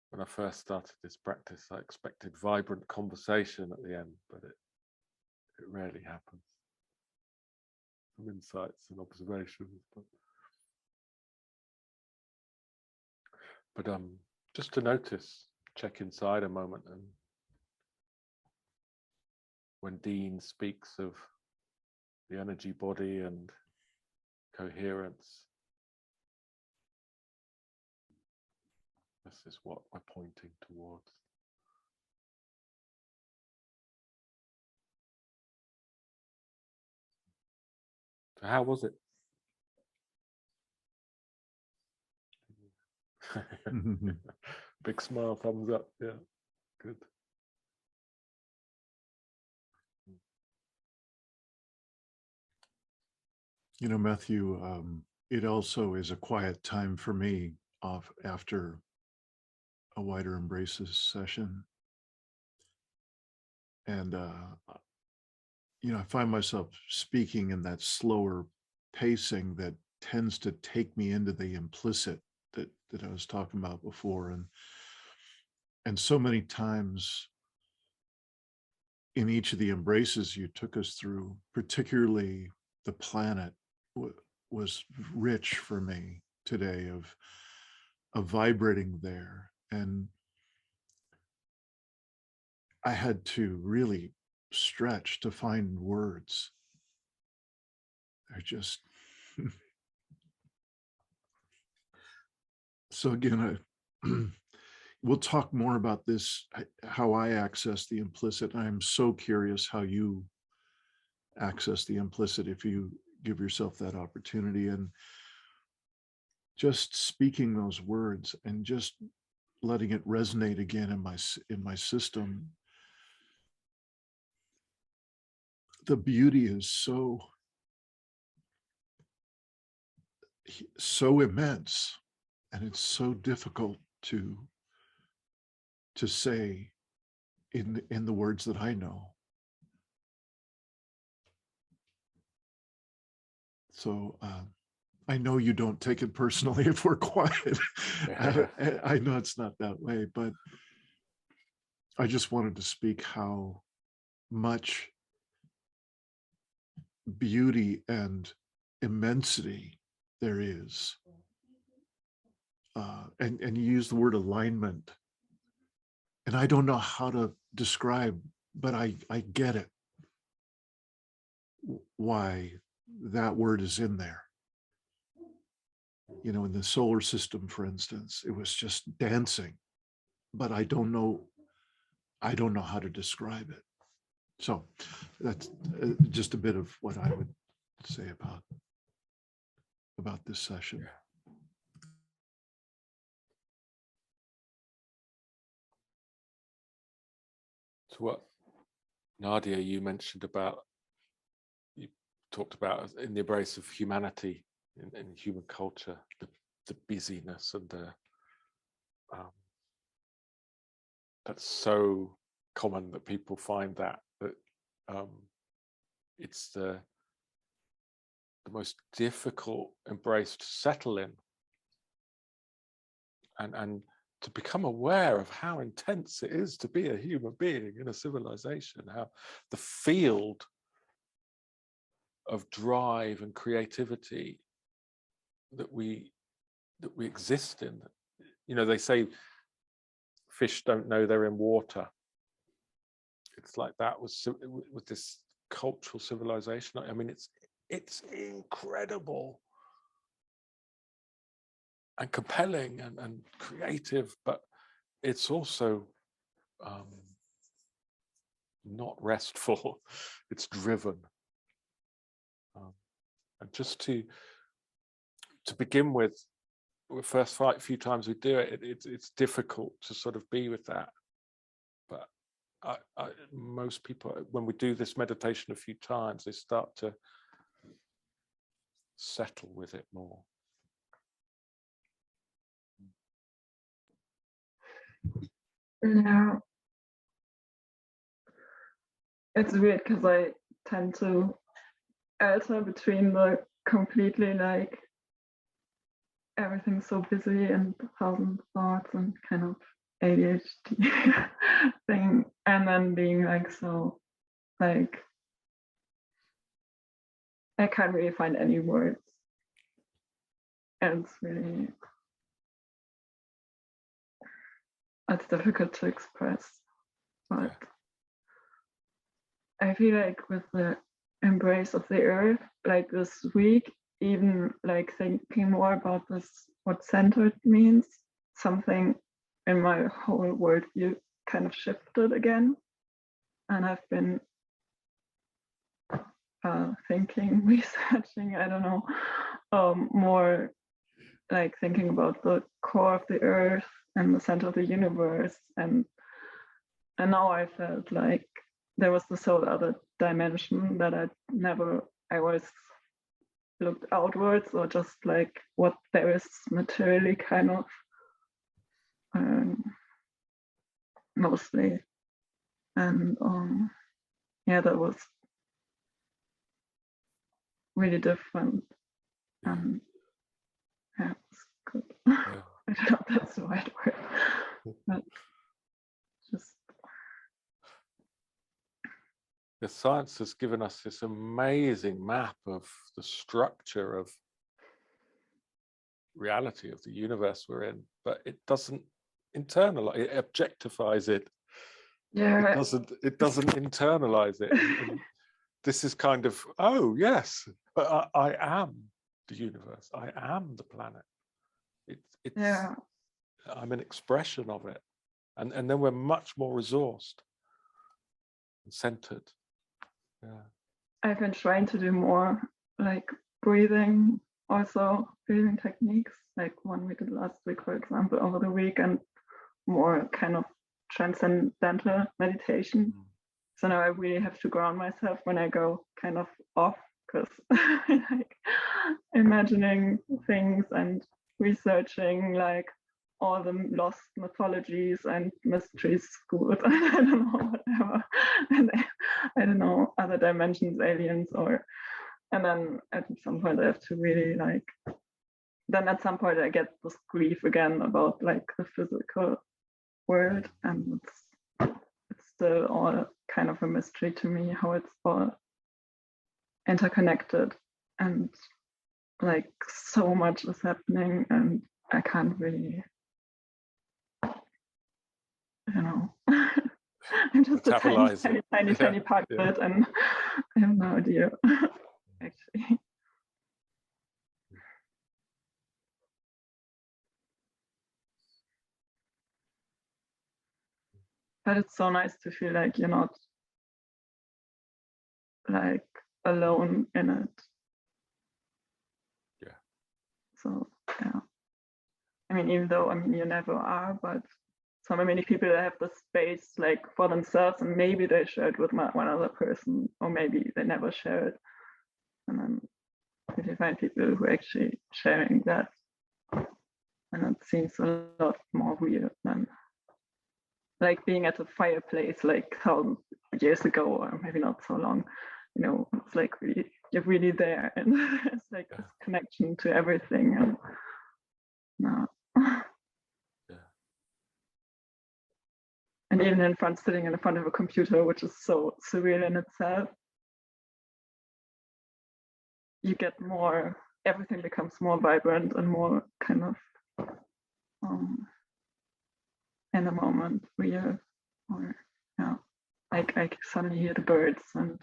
When I first started this practice, I expected vibrant conversation at the end, but it rarely happens. Some insights and observations, but just to notice, check inside a moment, and when Dean speaks of the energy body and coherence, this is what we're pointing towards. So how was it? Big smile, thumbs up. Yeah, good. You know, Matthew, it also is a quiet time for me after a wider embraces session. And, you know, I find myself speaking in that slower pacing that tends to take me into the implicit that I was talking about before. And so many times in each of the embraces you took us through, particularly the planet, was rich for me today of vibrating there. And I had to really stretch to find words. I just so again, we'll talk more about this, how I access the implicit. I'm so curious how you access the implicit if you give yourself that opportunity, and just speaking those words and just letting it resonate again in my system. The beauty is so immense, and it's so difficult to say in the words that I know. So I know you don't take it personally if we're quiet. I know it's not that way, but I just wanted to speak how much beauty and immensity there is. And you use the word alignment. And I don't know how to describe, but I get it, why that word is in there. You know, in the solar system, for instance, it was just dancing, but I don't know how to describe it. So that's just a bit of what I would say about this session. So what, Nadia, you mentioned about, you talked about in the embrace of humanity, in human culture, the busyness and the that's so common that people find that it's the most difficult embrace to settle in, and to become aware of how intense it is to be a human being in a civilization, how the field of drive and creativity that we exist in. You know, they say fish don't know they're in water. It's like that with this cultural civilization. I mean, it's incredible and compelling and creative, but it's also not restful. It's driven. And just to begin with, the first few times we do it, it's difficult to sort of be with that. But most people, when we do this meditation a few times, they start to settle with it more. Yeah. It's weird because I tend to alter between the completely like everything's so busy and 1,000 thoughts and kind of ADHD thing, and then being like so like I can't really find any words, and it's difficult to express. But I feel like with the embrace of the earth, like this week, even like thinking more about this, what centered means, something in my whole worldview kind of shifted again. And I've been thinking, researching, I don't know, more like thinking about the core of the earth and the center of the universe. And now I felt like there was this whole other dimension that I always looked outwards, or just like what there is materially kind of mostly. And yeah, that was really different. And yeah, it's good. Yeah. I don't know if that's the right word, but just the science has given us this amazing map of the structure of reality, of the universe we're in, but it doesn't internalize it. It objectifies it. yeah, it doesn't internalize it. And this is kind of, oh yes, but I am the universe, I am the planet. It's yeah. I'm an expression of it, and then we're much more resourced and centered. Yeah. I've been trying to do more like breathing techniques, like one we did last week, for example, over the week, and more kind of transcendental meditation. So now I really have to ground myself when I go kind of off, because like imagining things and researching like all the lost mythologies and mysteries schools, and I don't know, whatever, and I don't know, other dimensions, aliens, and then at some point I have to really like, then at some point I get this grief again about like the physical world, and it's still all kind of a mystery to me how it's all interconnected, and like so much is happening, and I can't really, you know, I'm just a tiny part of it, and I have no idea actually. But it's so nice to feel like you're not like alone in it. Yeah. So yeah. I mean, even though you never are, but so many people that have the space like for themselves, and maybe they share it with one other person, or maybe they never share it. And then if you find people who are actually sharing that, and it seems a lot more real than like being at a fireplace like 1,000 years ago, or maybe not so long. You know, it's like you're really there, and it's like this connection to everything. And no. And even sitting in front of a computer, which is so surreal in itself, you get more, everything becomes more vibrant and more kind of in the moment real, or yeah, like I suddenly hear the birds and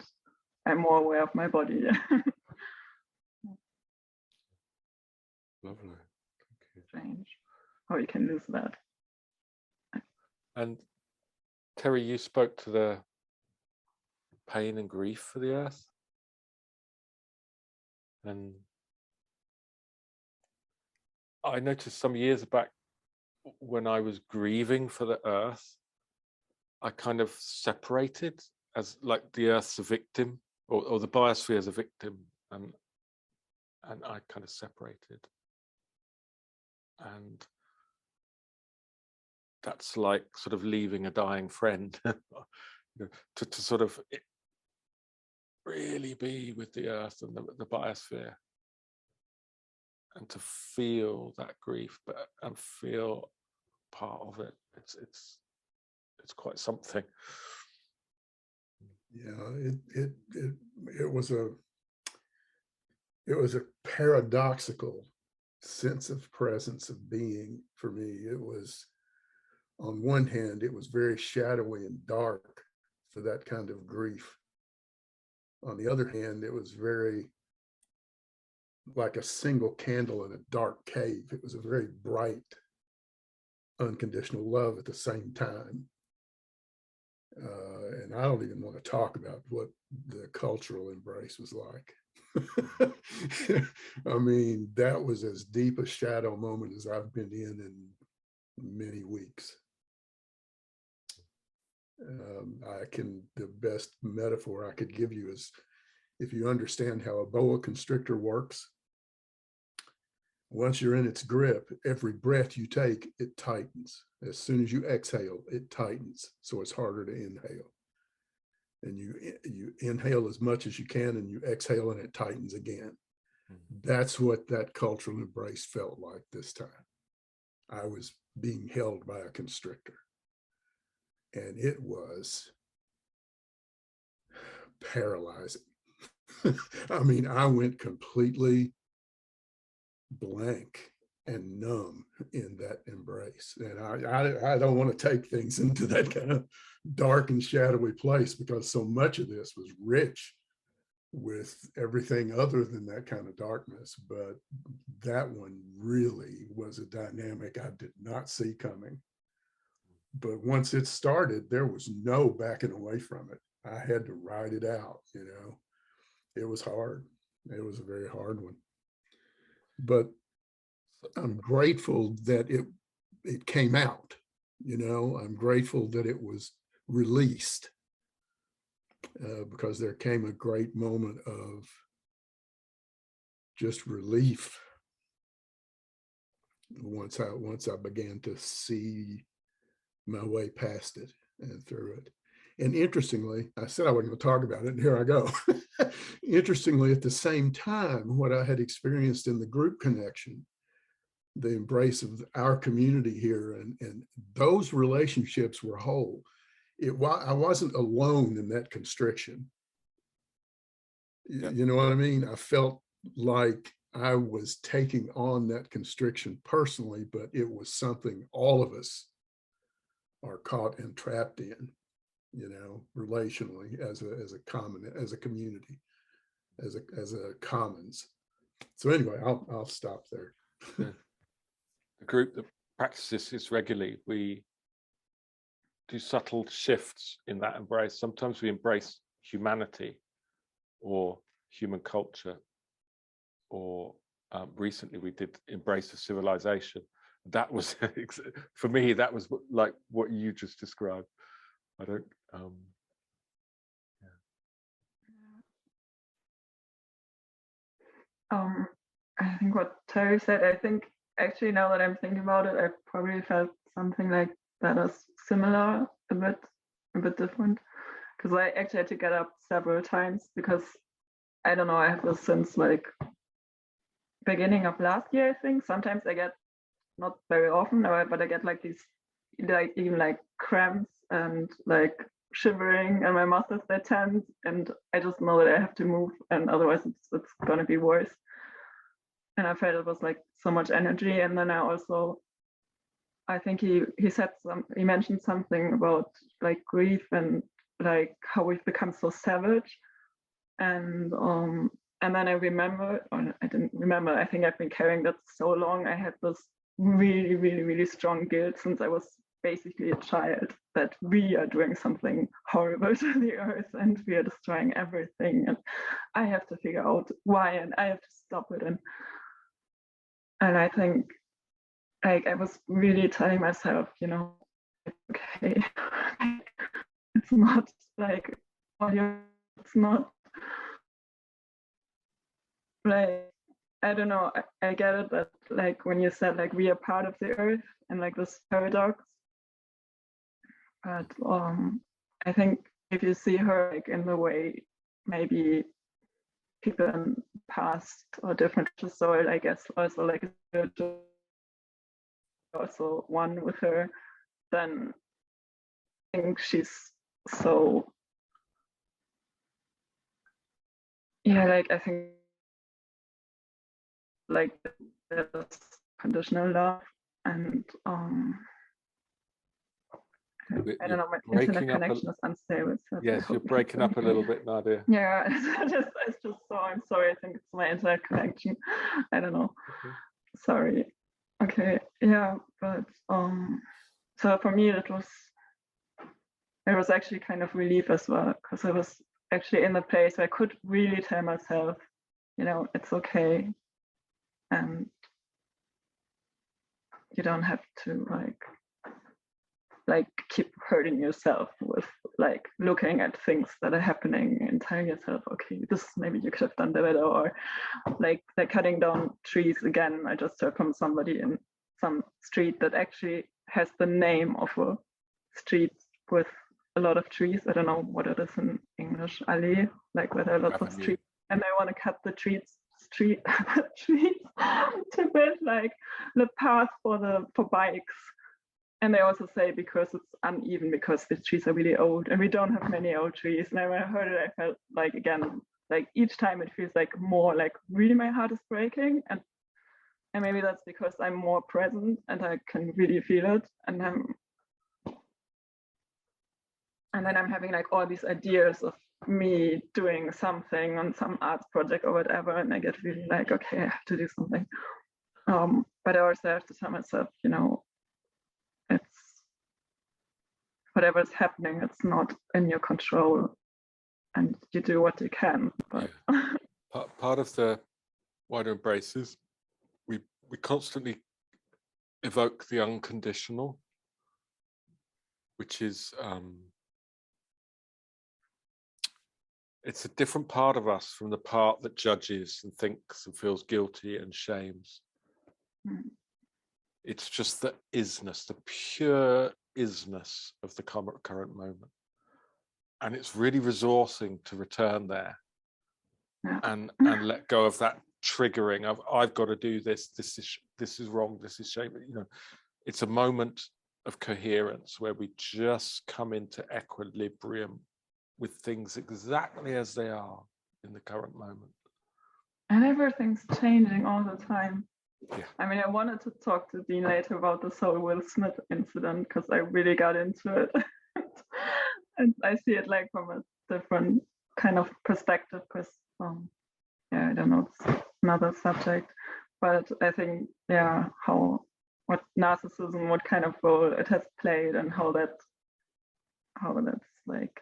I'm more aware of my body. Lovely. Thank you. Strange how you can lose that. And Terry, you spoke to the pain and grief for the earth. And I noticed some years back when I was grieving for the earth, I kind of separated as like the earth's a victim, or the biosphere as a victim, and I kind of separated. And that's like sort of leaving a dying friend, to sort of really be with the earth and the biosphere, and to feel that grief, and feel part of it. It's quite something. Yeah, it was a paradoxical sense of presence of being for me. It was, on one hand, it was very shadowy and dark for that kind of grief. On the other hand, it was very like a single candle in a dark cave. It was a very bright, unconditional love at the same time. And I don't even want to talk about what the cultural embrace was like. I mean, that was as deep a shadow moment as I've been in many weeks. The best metaphor I could give you is, if you understand how a boa constrictor works, once you're in its grip, every breath you take, it tightens. As soon as you exhale, it tightens, so it's harder to inhale. And you inhale as much as you can, and you exhale, and it tightens again. That's what that cultural embrace felt like this time. I was being held by a constrictor, and it was paralyzing. I mean, I went completely blank and numb in that embrace. And I don't want to take things into that kind of dark and shadowy place, because so much of this was rich with everything other than that kind of darkness. But that one really was a dynamic I did not see coming. But once it started, there was no backing away from it. I had to ride it out, you know. It was hard. It was a very hard one. But I'm grateful that it came out, you know. I'm grateful that it was released, because there came a great moment of just relief once I began to see my way past it and through it. And interestingly, I said I wasn't going to talk about it, and here I go. Interestingly, at the same time, what I had experienced in the group connection, the embrace of our community here, and those relationships were whole. I wasn't alone in that constriction. You know what I mean? I felt like I was taking on that constriction personally, but it was something all of us are caught and trapped in, you know, relationally, as a community, as a commons. So anyway, I'll stop there. The group that practices this regularly, we do subtle shifts in that embrace. Sometimes we embrace humanity or human culture, or recently we did embrace of civilization. That was, for me, that was like what you just described. I don't, I think what Terry said, I think actually, now that I'm thinking about it, I probably felt something like that is similar, a bit different, because I actually had to get up several times, because I don't know, I have this since like beginning of last year, I think. Sometimes I get, not very often, but I get like these, like even like cramps and like shivering, and my muscles, they're tense, and I just know that I have to move, and otherwise it's gonna be worse. And I felt it was like so much energy. And then I also I think he mentioned something about like grief and like how we've become so savage. And then I remember, or I didn't remember, I think I've been carrying that so long. I had this really, really, really strong guilt since I was basically a child that we are doing something horrible to the earth and we are destroying everything. And I have to figure out why and I have to stop it. And I think like I was really telling myself, you know, okay, it's not like, it's not like, I don't know, I get it that like when you said like we are part of the earth and like this paradox, but I think if you see her like in the way maybe people in the past or different soil, I guess also like also one with her, then I think she's so, yeah, like I think like there's conditional love and I don't know, my internet connection is unstable. So yes, you're breaking up a little bit, Nadia. Yeah, it's just so, I'm sorry, I think it's my internet connection. I don't know. Okay. Sorry. Okay, yeah, but so for me it was actually kind of relief as well, because I was actually in the place where I could really tell myself, you know, it's okay, and you don't have to like keep hurting yourself with like looking at things that are happening and telling yourself, okay, this maybe you could have done better, or like they're cutting down trees again. I just heard from somebody in some street that actually has the name of a street with a lot of trees. I don't know what it is in English, alley, like where there are lots of streets, and they want to cut the trees to build like the path for bikes. And they also say because it's uneven, because the trees are really old and we don't have many old trees. And when I heard it, I felt like, again, like each time it feels like more like really my heart is breaking. And maybe that's because I'm more present and I can really feel it. And then I'm having like all these ideas of me doing something on some arts project or whatever. And I get really like, okay, I have to do something. But I also have to tell myself, you know, it's whatever's happening, it's not in your control, and you do what you can. But part of the wider embraces, we constantly evoke the unconditional, which is it's a different part of us from the part that judges and thinks and feels guilty and shames. It's just the isness, the pure isness of the current moment. And it's really resourcing to return there and let go of that triggering of I've got to do this is wrong, this is shame. You know, it's a moment of coherence where we just come into equilibrium with things exactly as they are in the current moment. And everything's changing all the time. Yeah. I mean, I wanted to talk to Dean later about this whole Will Smith incident because I really got into it. And I see it like from a different kind of perspective, because yeah, I don't know, it's another subject. But I think, yeah, what narcissism, what kind of role it has played, and how that's like,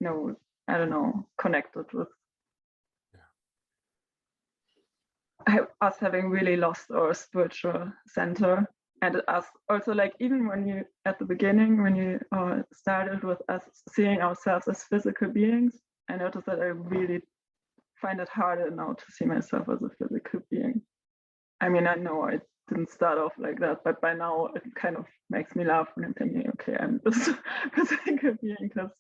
you know, I don't know, connected with us having really lost our spiritual center. And us also, like, even when you at the beginning, when you started with us seeing ourselves as physical beings, I noticed that I really find it harder now to see myself as a physical being. I mean, I know I didn't start off like that, but by now it kind of makes me laugh when I'm thinking, okay, I'm this physical being, because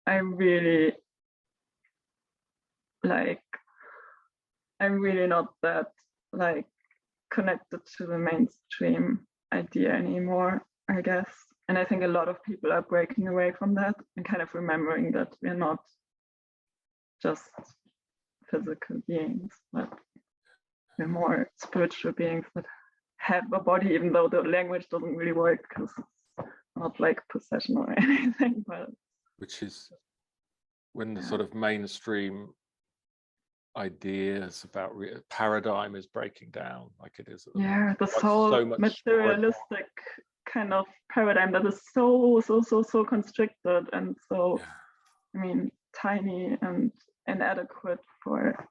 I'm really not that like connected to the mainstream idea anymore, I guess. And I think a lot of people are breaking away from that and kind of remembering that we're not just physical beings, but we're more spiritual beings that have a body, even though the language doesn't really work because it's not like possession or anything. But which is when the sort of mainstream ideas about paradigm is breaking down, like it is at the moment. the Like so much materialistic kind of paradigm that is so constricted and so, I mean, tiny and inadequate for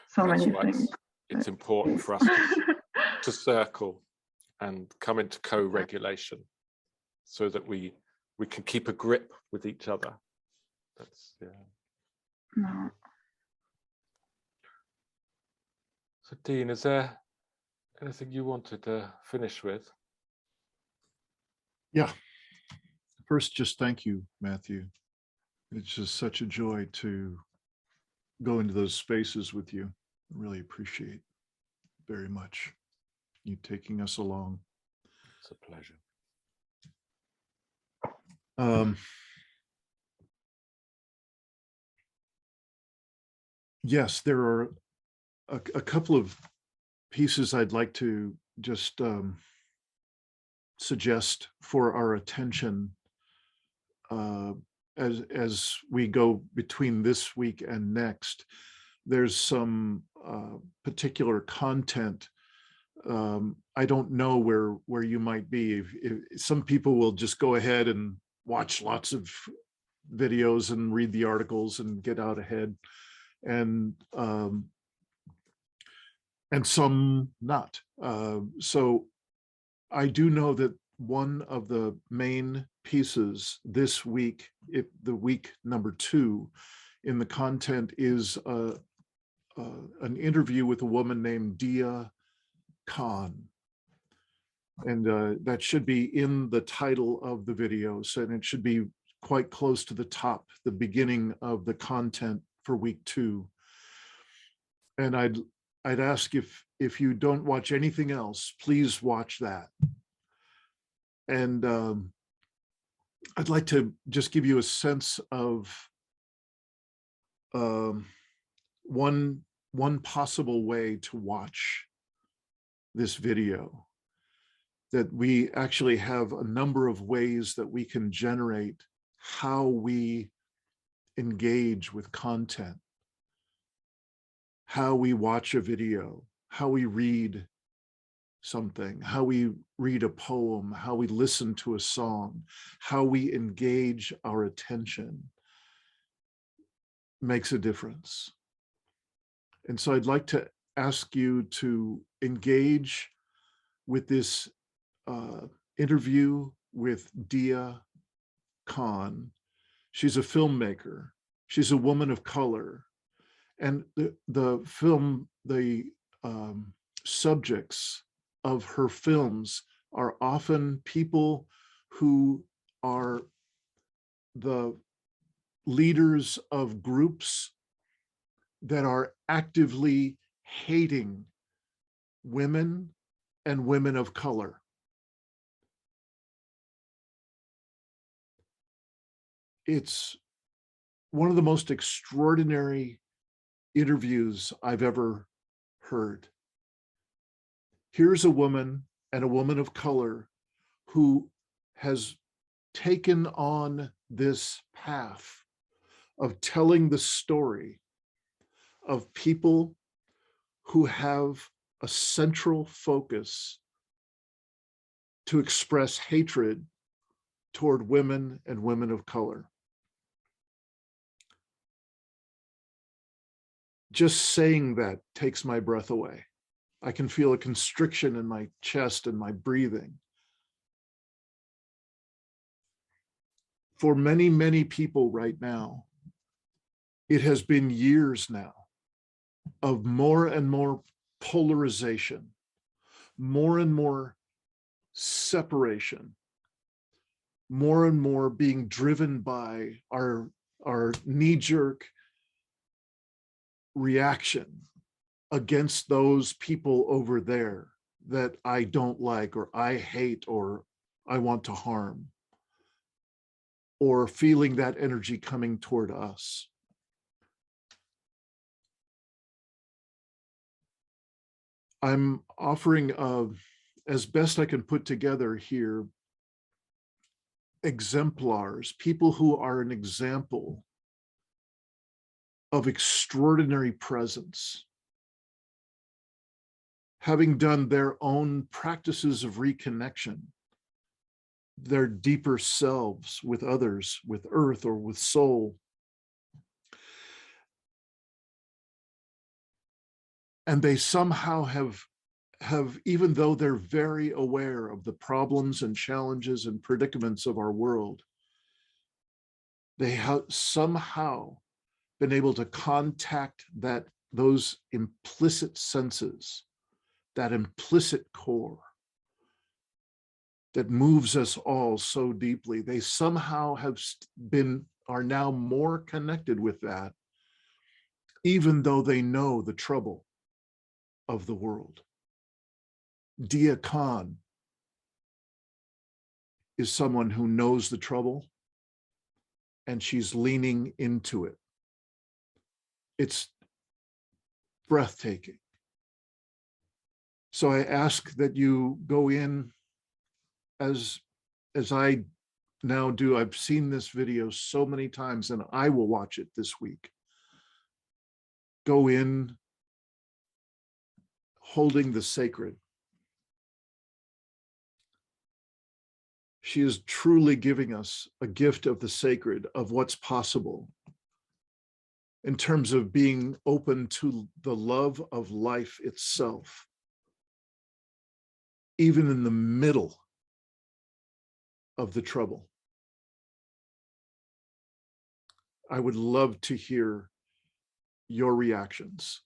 so That's many why things. it's important for us to circle and come into co-regulation so that we can keep a grip with each other. That's No. So Dean, is there anything you wanted to finish with? Yeah. First, just thank you, Matthew. It's just such a joy to go into those spaces with you. I really appreciate very much you taking us along. It's a pleasure. Yes, there are a couple of pieces I'd like to just suggest for our attention as we go between this week and next. There's some particular content. I don't know where you might be. If some people will just go ahead and watch lots of videos and read the articles and get out ahead, and some not. So I do know that one of the main pieces this week, the week number 2 in the content, is an interview with a woman named Dia Khan. And that should be in the title of the videos, and it should be quite close to the top, the beginning of the content for week 2. And I'd ask if you don't watch anything else, please watch that. And I'd like to just give you a sense of one possible way to watch this video. That we actually have a number of ways that we can generate how we engage with content, how we watch a video, how we read something, how we read a poem, how we listen to a song, how we engage our attention makes a difference. And so I'd like to ask you to engage with this interview with Dia Khan. She's a filmmaker. She's a woman of color. And the subjects of her films are often people who are the leaders of groups that are actively hating women and women of color. It's one of the most extraordinary interviews I've ever heard. Here's a woman, and a woman of color, who has taken on this path of telling the story of people who have a central focus to express hatred toward women and women of color. Just saying that takes my breath away. I can feel a constriction in my chest and my breathing. For many, many people right now, it has been years now of more and more polarization, more and more separation, more and more being driven by our knee-jerk reaction against those people over there that I don't like, or I hate, or I want to harm, or feeling that energy coming toward us. I'm offering, as best I can put together here, exemplars, people who are an example of extraordinary presence, having done their own practices of reconnection, their deeper selves with others, with earth or with soul. And they somehow have, even though they're very aware of the problems and challenges and predicaments of our world, they have somehow been able to contact those implicit senses, that implicit core that moves us all so deeply. They somehow are now more connected with that, even though they know the trouble of the world. Dia Khan is someone who knows the trouble, and she's leaning into it. It's breathtaking. So I ask that you go in as I now do. I've seen this video so many times, and I will watch it this week. Go in holding the sacred. She is truly giving us a gift of the sacred, of what's possible in terms of being open to the love of life itself, even in the middle of the trouble. I would love to hear your reactions.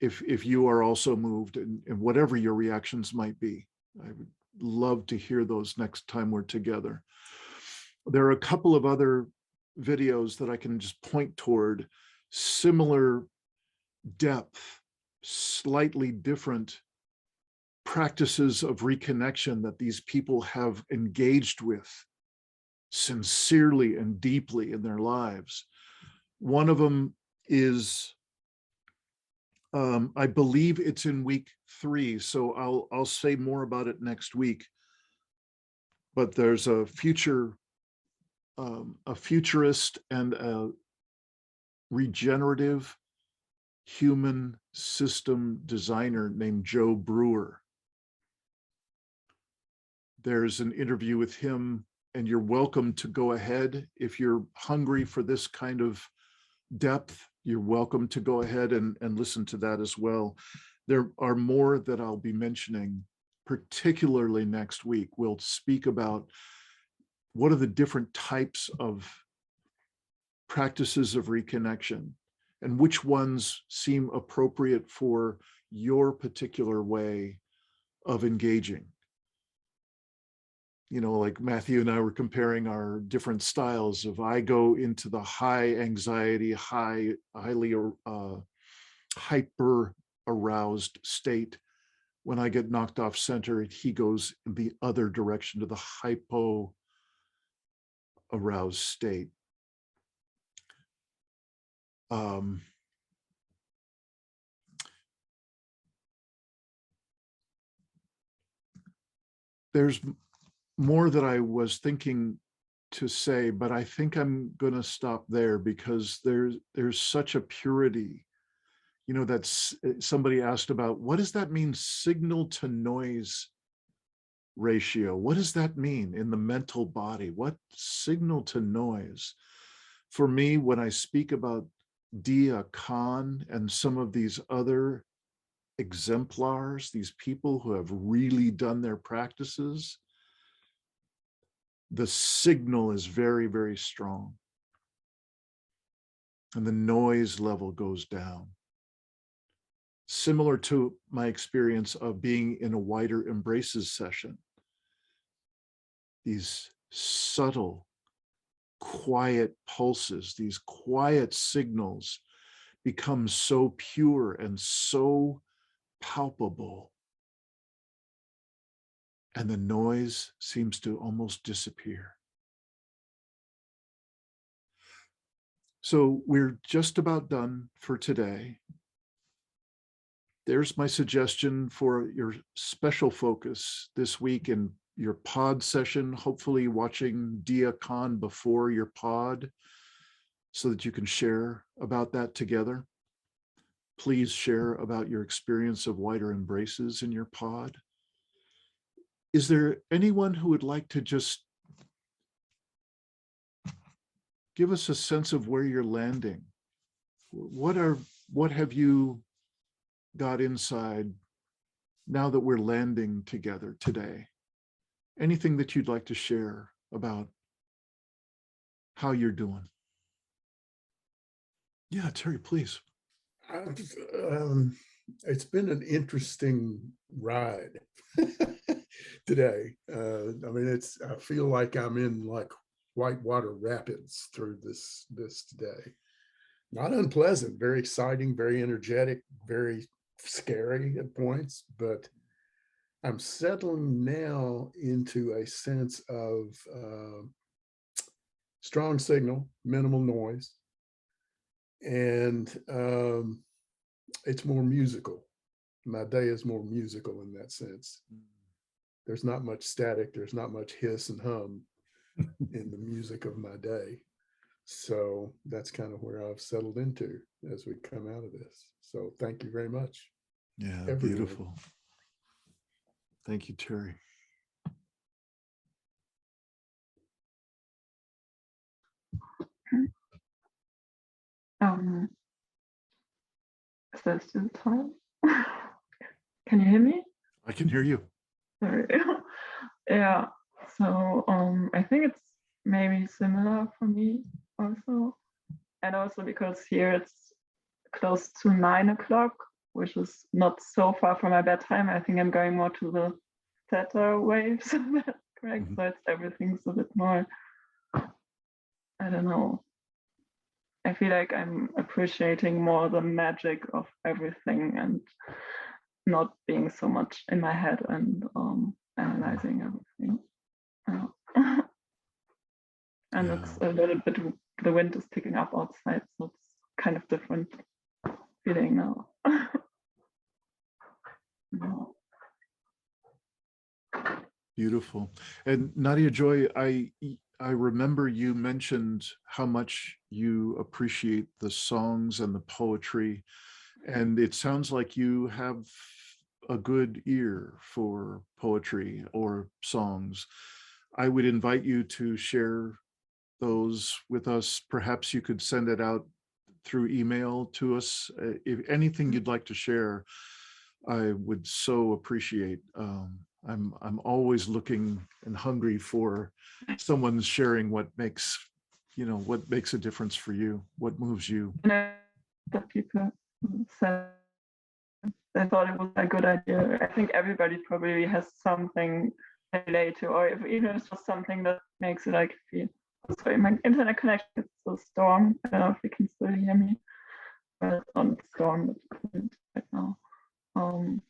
If you are also moved, and whatever your reactions might be, I would love to hear those next time we're together. There are a couple of other videos that I can just point toward, similar depth, slightly different practices of reconnection that these people have engaged with sincerely and deeply in their lives. One of them is, I believe it's in week 3, so I'll say more about it next week. But there's a futurist and a regenerative human system designer named Joe Brewer. There's an interview with him, and you're welcome to go ahead. If you're hungry for this kind of depth, you're welcome to go ahead and listen to that as well. There are more that I'll be mentioning, particularly next week. We'll speak about what are the different types of practices of reconnection and which ones seem appropriate for your particular way of engaging. You know, like Matthew and I were comparing our different styles of, I go into the high anxiety, highly hyper aroused state. When I get knocked off center, he goes in the other direction to the hypo aroused state. There's more that I was thinking to say, but I think I'm going to stop there, because there's such a purity. You know, that's, somebody asked about, what does that mean, signal to noise ratio? What does that mean in the mental body? What signal to noise? For me, when I speak about Dia Khan and some of these other exemplars, these people who have really done their practices, the signal is very, very strong, and the noise level goes down. Similar to my experience of being in a wider embraces session. These subtle, quiet pulses, these quiet signals become so pure and so palpable, and the noise seems to almost disappear. So we're just about done for today. there's my suggestion for your special focus this week in your pod session, hopefully watching Dia Khan before your pod so that you can share about that together. Please share about your experience of wider embraces in your pod. Is there anyone who would like to just give us a sense of where you're landing? What have you got inside now that we're landing together today? Anything that you'd like to share about how you're doing? Yeah, Terry, please. It's been an interesting ride today. I mean, I feel like I'm in like whitewater rapids through this today. Not unpleasant, very exciting, very energetic, very scary at points, but I'm settling now into a sense of strong signal, minimal noise, and it's more musical. My day is more musical in that sense. There's not much static, there's not much hiss and hum in the music of my day. So that's kind of where I've settled into as we come out of this. So thank you very much. Yeah, everyone. beautiful. Thank you, Terry. Is that still time? Can you hear me? I can hear you. Sorry. Yeah. So I think it's maybe similar for me also. And also because here it's close to 9 o'clock, which is not so far from my bedtime. I think I'm going more to the theta waves. That's correct. So it's everything's a bit more, I don't know. I feel like I'm appreciating more the magic of everything and not being so much in my head and analyzing everything. And it's a little bit, the wind is picking up outside, so it's kind of different feeling now. Beautiful. And Nadia Joy, I remember you mentioned how much you appreciate the songs and the poetry, and it sounds like you have a good ear for poetry or songs. I would invite you to share those with us. Perhaps you could send it out through email to us. If anything you'd like to share, I would so appreciate. I'm always looking and hungry for someone sharing what makes a difference for you, what moves you. The people said they thought it was a good idea. I think everybody probably has something to relate to, or if even if it's just something that makes it like feel. Sorry, my internet connection is so strong. I don't know if you can still hear me, but it's on strong right now.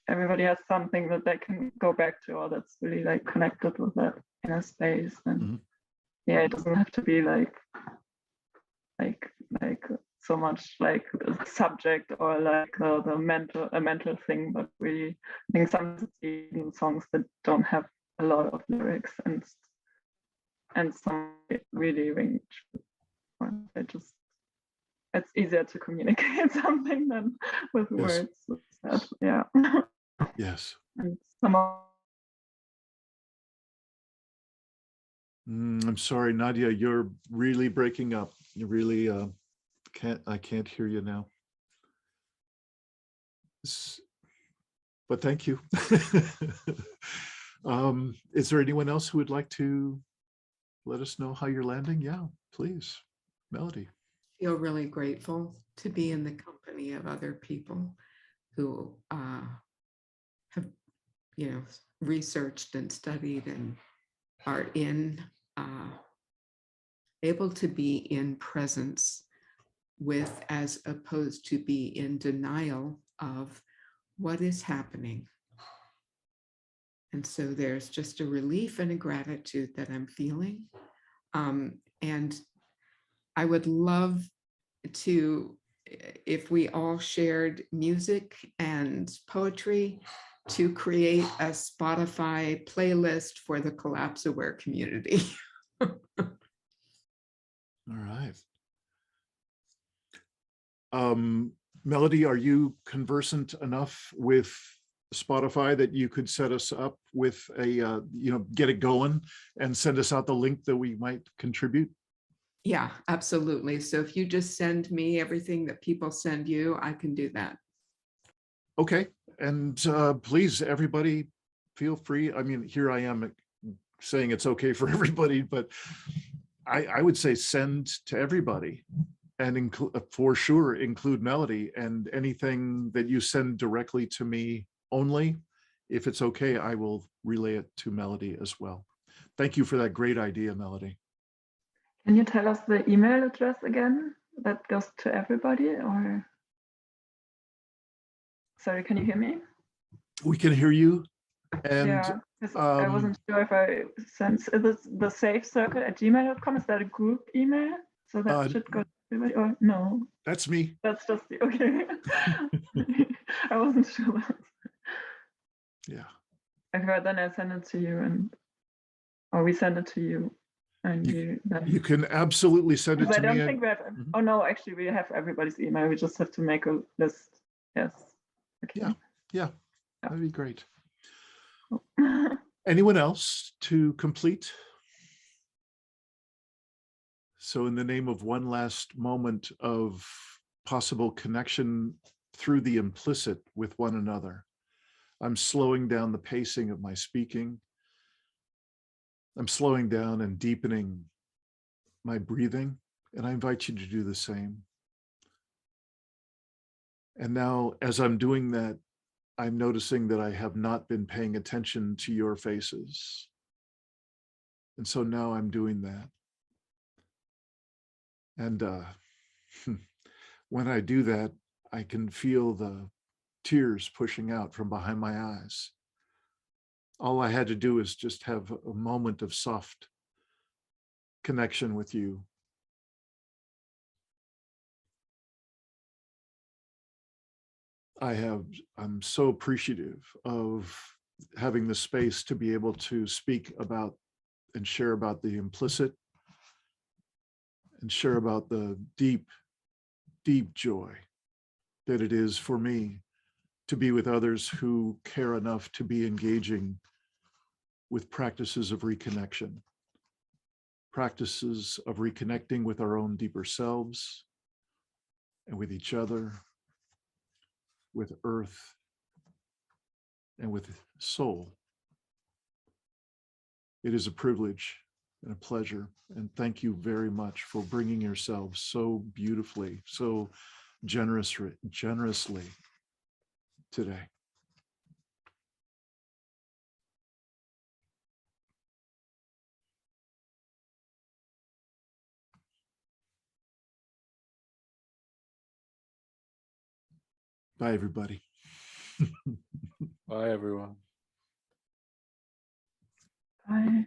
Everybody has something that they can go back to, or that's really like connected with that inner space. And yeah, it doesn't have to be like so much like the subject or like the mental thing, but really I think sometimes it's even songs that don't have a lot of lyrics and some really ring true. It's easier to communicate something than with words. Yeah. Yes. And some of I'm sorry, Nadia, you're really breaking up. You really I can't hear you now. But thank you. Is there anyone else who would like to let us know how you're landing? Yeah, please. Melody. Feel really grateful to be in the company of other people who have, researched and studied and are able to be in presence with, as opposed to be in denial of what is happening. And so there's just a relief and a gratitude that I'm feeling. And I would love to if we all shared music and poetry to create a Spotify playlist for the Collapse-Aware community. All right. Melody, are you conversant enough with Spotify that you could set us up with a, get it going and send us out the link that we might contribute? Yeah, absolutely. So if you just send me everything that people send you, I can do that. Okay. And please, everybody, feel free. I mean, here I am saying it's okay for everybody, but I would say send to everybody and for sure include Melody, and anything that you send directly to me only, if it's okay, I will relay it to Melody as well. Thank you for that great idea, Melody. Can you tell us the email address again that goes to everybody? Or sorry, can you hear me? We can hear you. And yeah, I wasn't sure if I sent the safecircle@gmail.com. Is that a group email? So that should go to everybody, or no? That's me. That's just the, okay. I wasn't sure. Yeah. Okay, then I send it to you, or we send it to you. And you can absolutely send it to me. I don't think we have, oh no, actually we have everybody's email. We just have to make a list. Yes. Okay. Yeah, that'd be great. Anyone else to complete? So in the name of one last moment of possible connection through the implicit with one another, I'm slowing down the pacing of my speaking. I'm slowing down and deepening my breathing, and I invite you to do the same. And now, as I'm doing that, I'm noticing that I have not been paying attention to your faces. And so now I'm doing that. And when I do that, I can feel the tears pushing out from behind my eyes. All I had to do is just have a moment of soft connection with you. I'm so appreciative of having the space to be able to speak about and share about the implicit and share about the deep, deep joy that it is for me to be with others who care enough to be engaging with practices of reconnection, practices of reconnecting with our own deeper selves and with each other, with earth, and with soul. It is a privilege and a pleasure. And thank you very much for bringing yourselves so beautifully, so generously today. Bye, everybody. Bye, everyone. Bye.